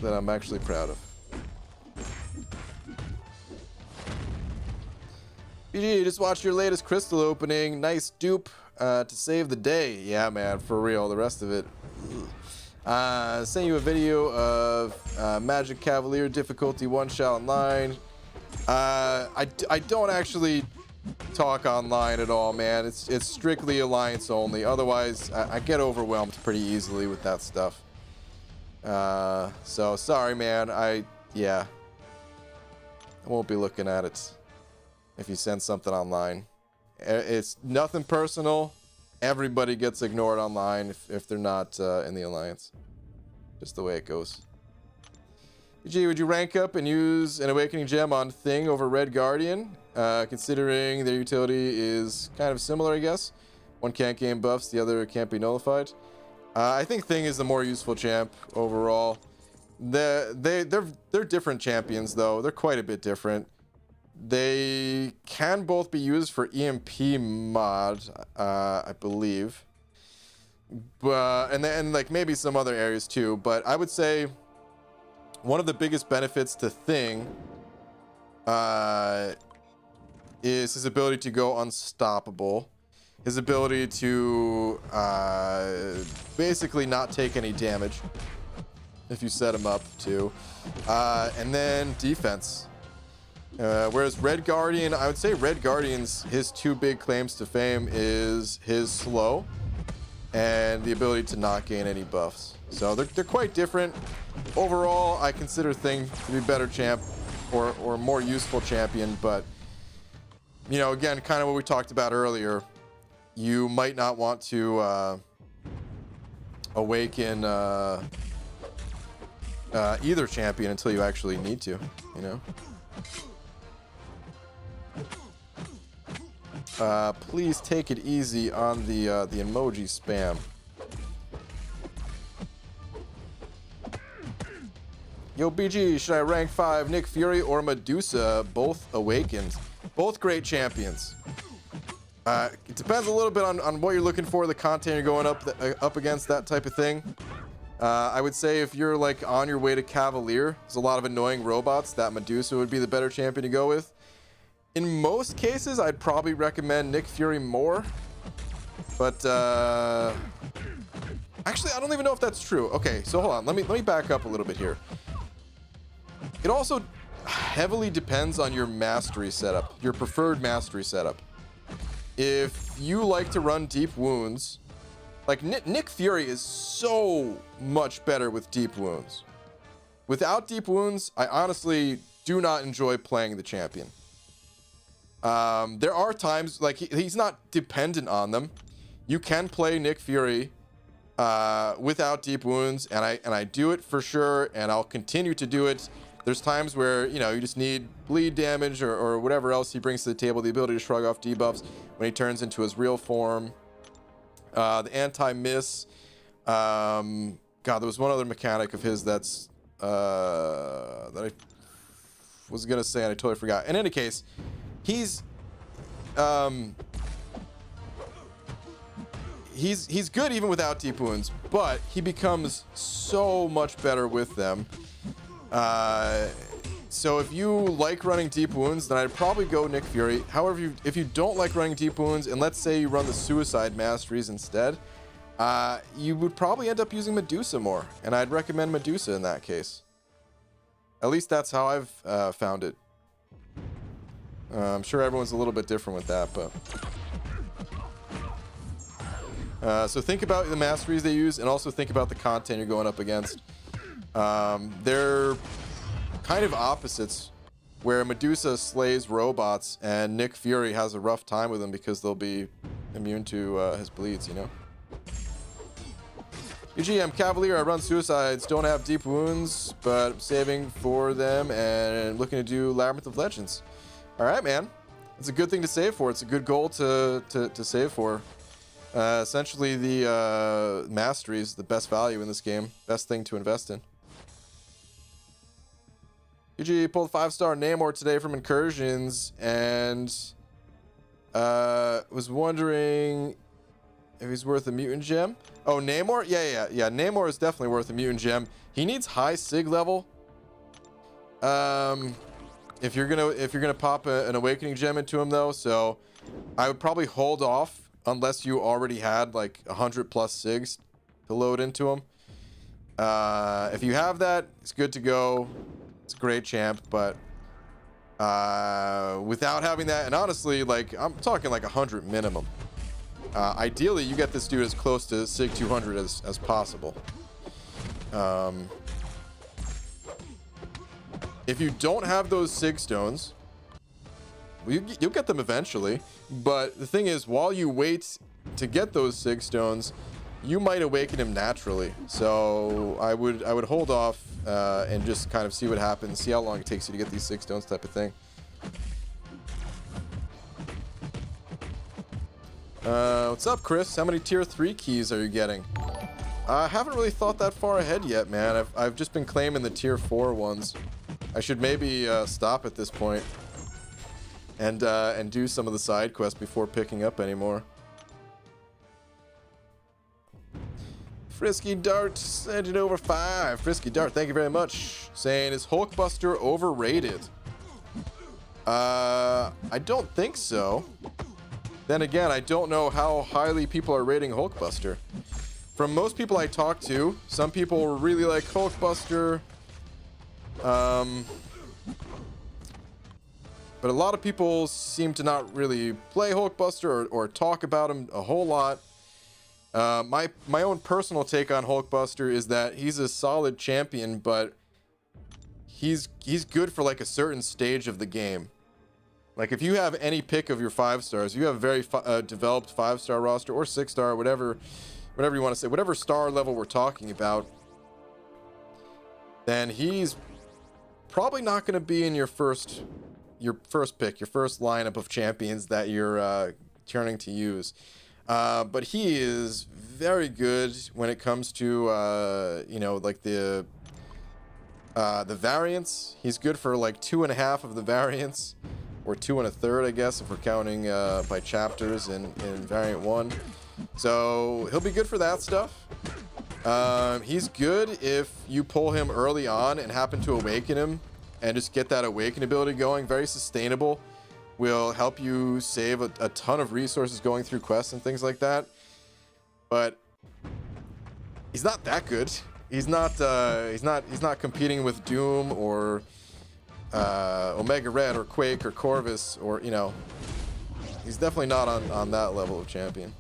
that I'm actually proud of. BG, just watched your latest crystal opening. Nice dupe to save the day. Yeah, man, for real. The rest of it. Sent you a video of Magic Cavalier difficulty 1-shot online. I don't actually talk online at all, man. It's strictly Alliance only. Otherwise, I get overwhelmed pretty easily with that stuff. So sorry, man. Yeah, I won't be looking at it if you send something online. It's nothing personal. Everybody gets ignored online if they're not in the Alliance. Just the way it goes. Gee, would you rank up and use an Awakening Gem on Thing over Red Guardian? Considering their utility is kind of similar, I guess. One can't gain buffs, the other can't be nullified. I think Thing is the more useful champ overall. They're different champions though. They're quite a bit different. They can both be used for EMP mod, I believe. But and then like maybe some other areas too. But I would say one of the biggest benefits to Thing is his ability to go unstoppable. His ability to basically not take any damage if you set him up to. And then defense. Whereas Red Guardian, I would say Red Guardian's, his two big claims to fame is his slow and the ability to not gain any buffs. So they're quite different. Overall, I consider Thing to be better champ or more useful champion, but you know, again, kind of what we talked about earlier, you might not want to awaken either champion until you actually need to, you know. Please take it easy on the emoji spam. Yo, BG, should I rank 5 Nick Fury or Medusa? Both awakened. Both great champions. It depends a little bit on what you're looking for, the content you're going up against, that type of thing. I would say if you're like on your way to Cavalier, there's a lot of annoying robots, that Medusa would be the better champion to go with. In most cases, I'd probably recommend Nick Fury more. But actually, I don't even know if that's true. Okay, so hold on. Let me back up a little bit here. It also heavily depends on your mastery setup, your preferred mastery setup. If you like to run deep wounds, like Nick Fury is so much better with deep wounds. Without deep wounds, I honestly do not enjoy playing the champion. There are times like he's not dependent on them. You can play Nick Fury without deep wounds, and I do it for sure, and I'll continue to do it. There's times where, you know, you just need bleed damage or whatever else he brings to the table, the ability to shrug off debuffs when he turns into his real form. The anti-miss. God, there was one other mechanic of his that's that I was gonna say and I totally forgot. In any case, he's good even without deep wounds, but he becomes so much better with them. So if you like running deep wounds, then I'd probably go Nick Fury. However, if you don't like running deep wounds, and let's say you run the suicide masteries instead, you would probably end up using Medusa more, and I'd recommend Medusa in that case. At least that's how I've found it. I'm sure everyone's a little bit different with that, but so think about the masteries they use, and also think about the content you're going up against. They're kind of opposites, where Medusa slays robots and Nick Fury has a rough time with them because they'll be immune to his bleeds, you know? UGM Cavalier, I run suicides, don't have deep wounds, but I'm saving for them and looking to do Labyrinth of Legends. All right, man. It's a good thing to save for. It's a good goal to save for. Essentially, the mastery is the best value in this game. Best thing to invest in. UG pulled 5-star Namor today from Incursions, and was wondering if he's worth a mutant gem. Oh, Namor? Yeah. Namor is definitely worth a mutant gem. He needs high sig level. If you're gonna pop an awakening gem into him though, so I would probably hold off unless you already had like 100+ sigs to load into him. If you have that, it's good to go. It's a great champ, but without having that, and honestly, like I'm talking like 100 minimum. Ideally, you get this dude as close to Sig 200 as possible. If you don't have those Sig stones, you'll get them eventually. But the thing is, while you wait to get those Sig stones, you might awaken him naturally. So I would hold off and just kind of see what happens, see how long it takes you to get these 6 stones type of thing. What's up, Chris? How many tier 3 keys are you getting? I haven't really thought that far ahead yet, man. I've just been claiming the tier 4 ones. I should maybe stop at this point and do some of the side quests before picking up any more. Frisky Dart sent it over 5. Frisky Dart, thank you very much. Saying, is Hulkbuster overrated? I don't think so. Then again, I don't know how highly people are rating Hulkbuster. From most people I talk to, some people really like Hulkbuster. But a lot of people seem to not really play Hulkbuster or talk about him a whole lot. My own personal take on Hulkbuster is that he's a solid champion, but he's good for like a certain stage of the game. Like if you have any pick of your 5 stars, you have a very developed 5-star roster or 6-star, whatever you want to say, whatever star level we're talking about, then he's probably not going to be in your first pick, your first lineup of champions that you're turning to use. But he is very good when it comes to you know, like the variants. He's good for like 2.5 of the variants, or 2 1/3, I guess, if we're counting by chapters in variant 1. So he'll be good for that stuff. He's good if you pull him early on and happen to awaken him and just get that awaken ability going. Very sustainable. Will help you save a ton of resources going through quests and things like that. But he's not that good. He's not competing with Doom or Omega Red or Quake or Corvus, or, you know, he's definitely not on that level of champion.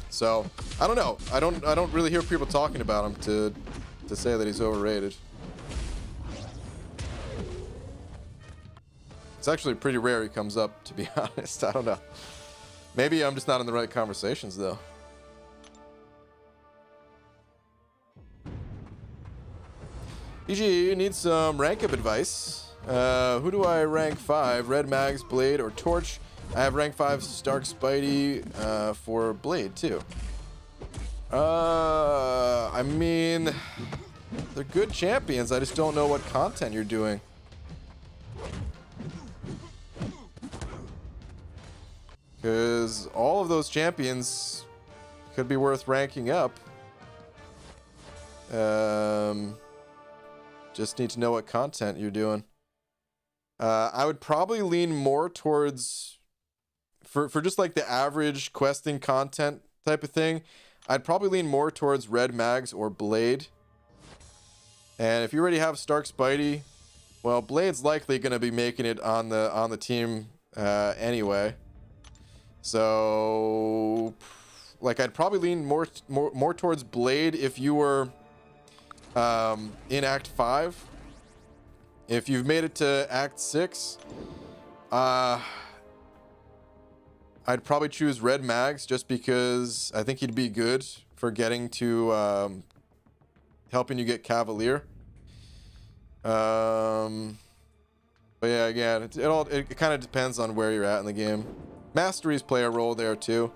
So I don't know. I don't really hear people talking about him to say that he's overrated. It's actually pretty rare he comes up, to be honest. I don't know. Maybe I'm just not in the right conversations, though. BG, you need some rank up advice. Who do I rank 5? Red Mags, Blade, or Torch? I have rank 5 Stark Spidey for Blade, too. I mean, they're good champions. I just don't know what content you're doing. Because all of those champions could be worth ranking up. Just need to know what content you're doing. I would probably lean more towards, for just like the average questing content type of thing, I'd probably lean more towards Red Mags or Blade. And if you already have Stark Spidey, well, Blade's likely going to be making it on the team anyway. So, like, I'd probably lean more towards Blade if you were in Act 5. If you've made it to Act 6, I'd probably choose Red Mags just because I think he'd be good for getting to helping you get Cavalier. But yeah, again, it kind of depends on where you're at in the game. Masteries play a role there too.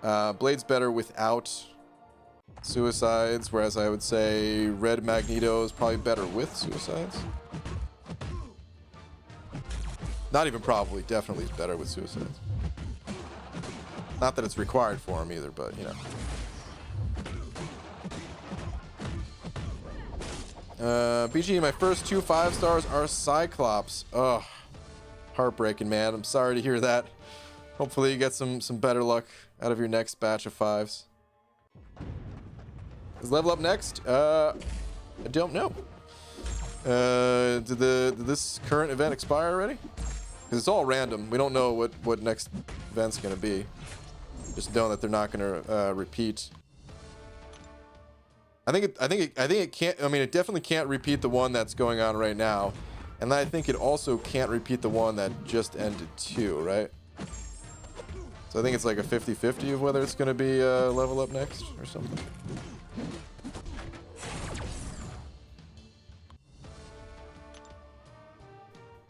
Blade's better without suicides, whereas I would say Red Magneto is probably better with suicides. Not even probably, definitely is better with suicides. Not that it's required for him either, but you know. BG, my first 2 5-stars are Cyclops. Ugh, heartbreaking, man. I'm sorry to hear that. Hopefully you get some better luck out of your next batch of 5s. Is level up next? I don't know. Did this current event expire already? Because it's all random. We don't know what next event's gonna be. Just know that they're not gonna repeat. I think it can't. I mean, it definitely can't repeat the one that's going on right now, and I think it also can't repeat the one that just ended too, right? So I think it's like a 50-50 of whether it's going to be level up next or something.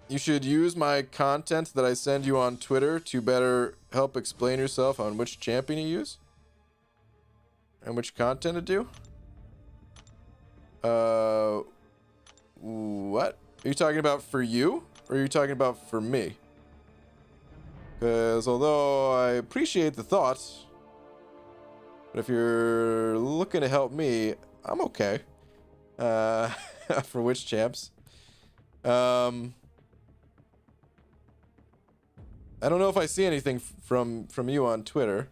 You should use my content that I send you on Twitter to better help explain yourself on which champion to use and which content to do. What? Are you talking about for you, or are you talking about for me? Because although I appreciate the thoughts, but if you're looking to help me, I'm okay. For which champs? I don't know if I see anything from you on Twitter.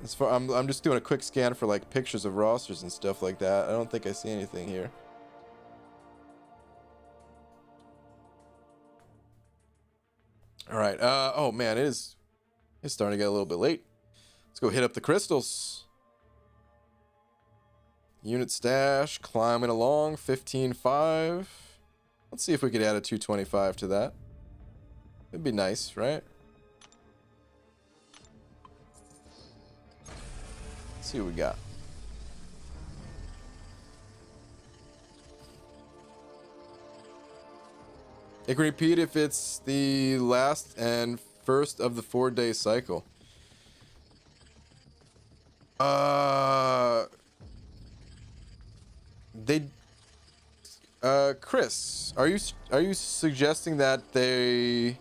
As far, I'm just doing a quick scan for like pictures of rosters and stuff like that. I don't think I see anything here. All right. Oh man, it's starting to get a little bit late. Let's go hit up the crystals. Unit stash climbing along, 15.5. Let's see if we could add a 225 to that. It'd be nice, right? Let's see what we got. It can repeat if it's the last and first of the 4-day cycle. Chris, are you suggesting that they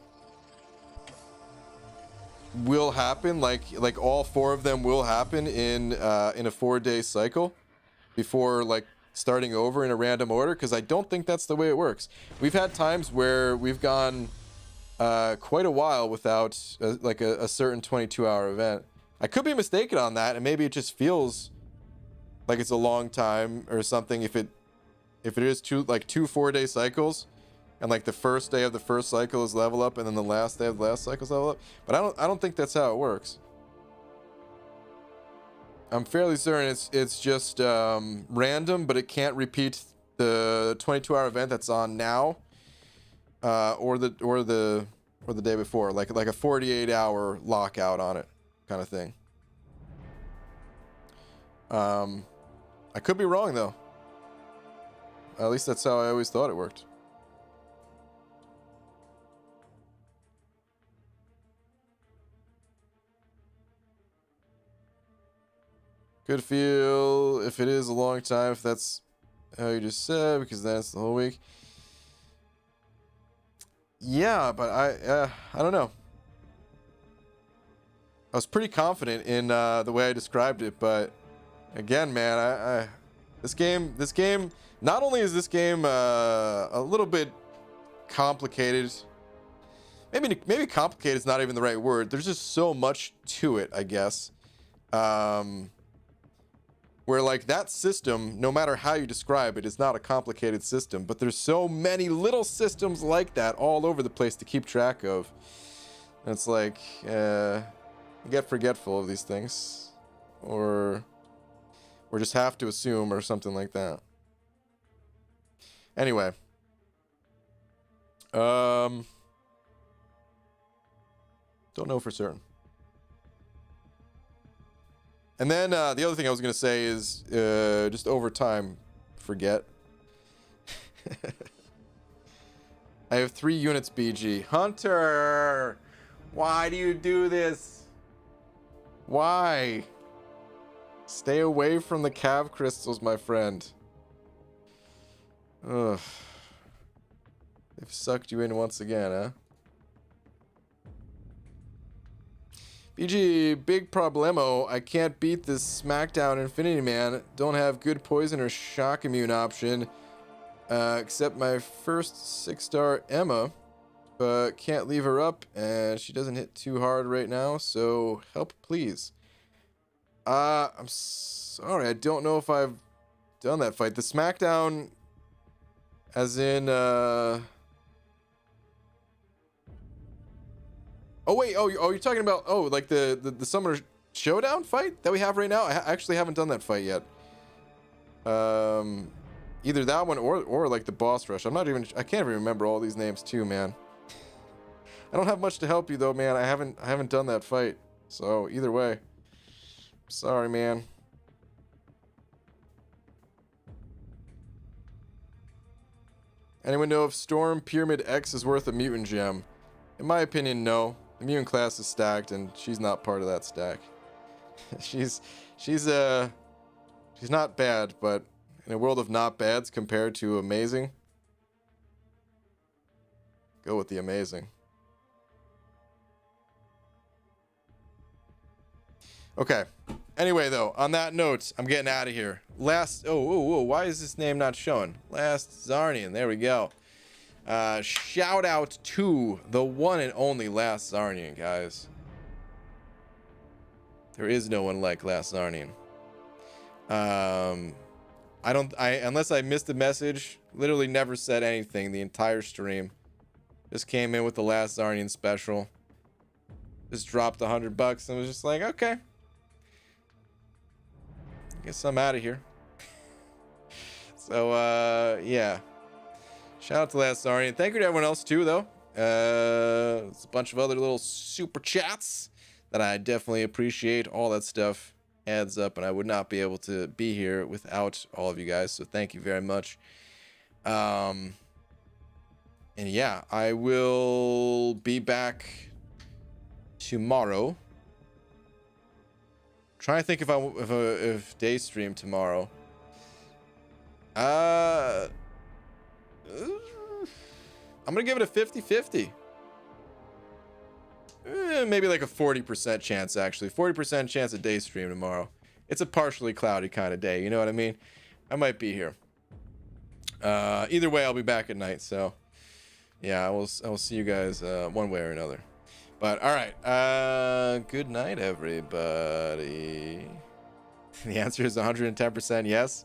will happen, like all 4 of them will happen in a 4-day cycle before like starting over in a random order? Because I don't think that's the way it works. We've had times where we've gone quite a while without like a certain 22-hour event. I could be mistaken on that, and maybe it just feels like it's a long time or something if it is two 4-day cycles, and like the first day of the first cycle is level up, and then the last day of the last cycle is level up. But I don't think that's how it works. I'm fairly certain it's just random, but it can't repeat the 22-hour event that's on now, or the day before, like a 48-hour lockout on it, kind of thing. I could be wrong though. At least that's how I always thought it worked. Could feel if it is a long time, if that's how you just said, because then it's the whole week. Yeah, but I don't know. I was pretty confident in the way I described it, but again, man, this game. Not only is this game a little bit complicated. Maybe complicated is not even the right word. There's just so much to it, I guess. Where like that system, no matter how you describe it, is not a complicated system, but there's so many little systems like that all over the place to keep track of. And it's like, you get forgetful of these things, or just have to assume, or something like that. Anyway, don't know for certain. And then the other thing I was going to say is just over time, forget. I have 3 units, BG. Hunter! Why do you do this? Why? Stay away from the cav crystals, my friend. Ugh. They've sucked you in once again, huh? BG, big problemo. I can't beat this SmackDown Infinity Man. Don't have good poison or shock immune option. Except my first 6-star Emma. But can't leave her up, and she doesn't hit too hard right now, so help please. I'm sorry, I don't know if I've done that fight. The SmackDown, as in, Oh wait, you're talking about, like the Summer Showdown fight that we have right now? I actually haven't done that fight yet. Either that one or like the boss rush. I can't even remember all these names too, man. I don't have much to help you though, man. I haven't done that fight. So either way, sorry, man. Anyone know if Storm Pyramid X is worth a mutant gem? In my opinion, no. The mutant class is stacked, and she's not part of that stack. she's not bad, but in a world of not bads compared to amazing, go with the amazing. Okay. Anyway, though, on that note, I'm getting out of here. Why is this name not showing? Last Zarnian. There we go. Shout out to the one and only Last Zarnian, guys. There is no one like Last Zarnian. Unless I missed the message, literally never said anything the entire stream. Just came in with the Last Zarnian special. Just dropped $100 and was just like, okay. Guess I'm out of here. So, yeah. Shout out to Last Zarnian. Thank you to everyone else, too, though. There's a bunch of other little super chats that I definitely appreciate. All that stuff adds up, and I would not be able to be here without all of you guys. So thank you very much. And yeah, I will be back tomorrow. Trying to think if day stream tomorrow. I'm gonna give it a 50-50. Maybe like a 40% chance, actually. 40% chance of day stream tomorrow. It's a partially cloudy kind of day, you know what I mean? I might be here. Either way, I'll be back at night, so yeah, I will see you guys one way or another. But all right, good night, everybody. The answer is 110% yes,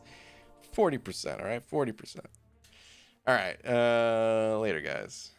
40%. All right, 40%. All right, later, guys.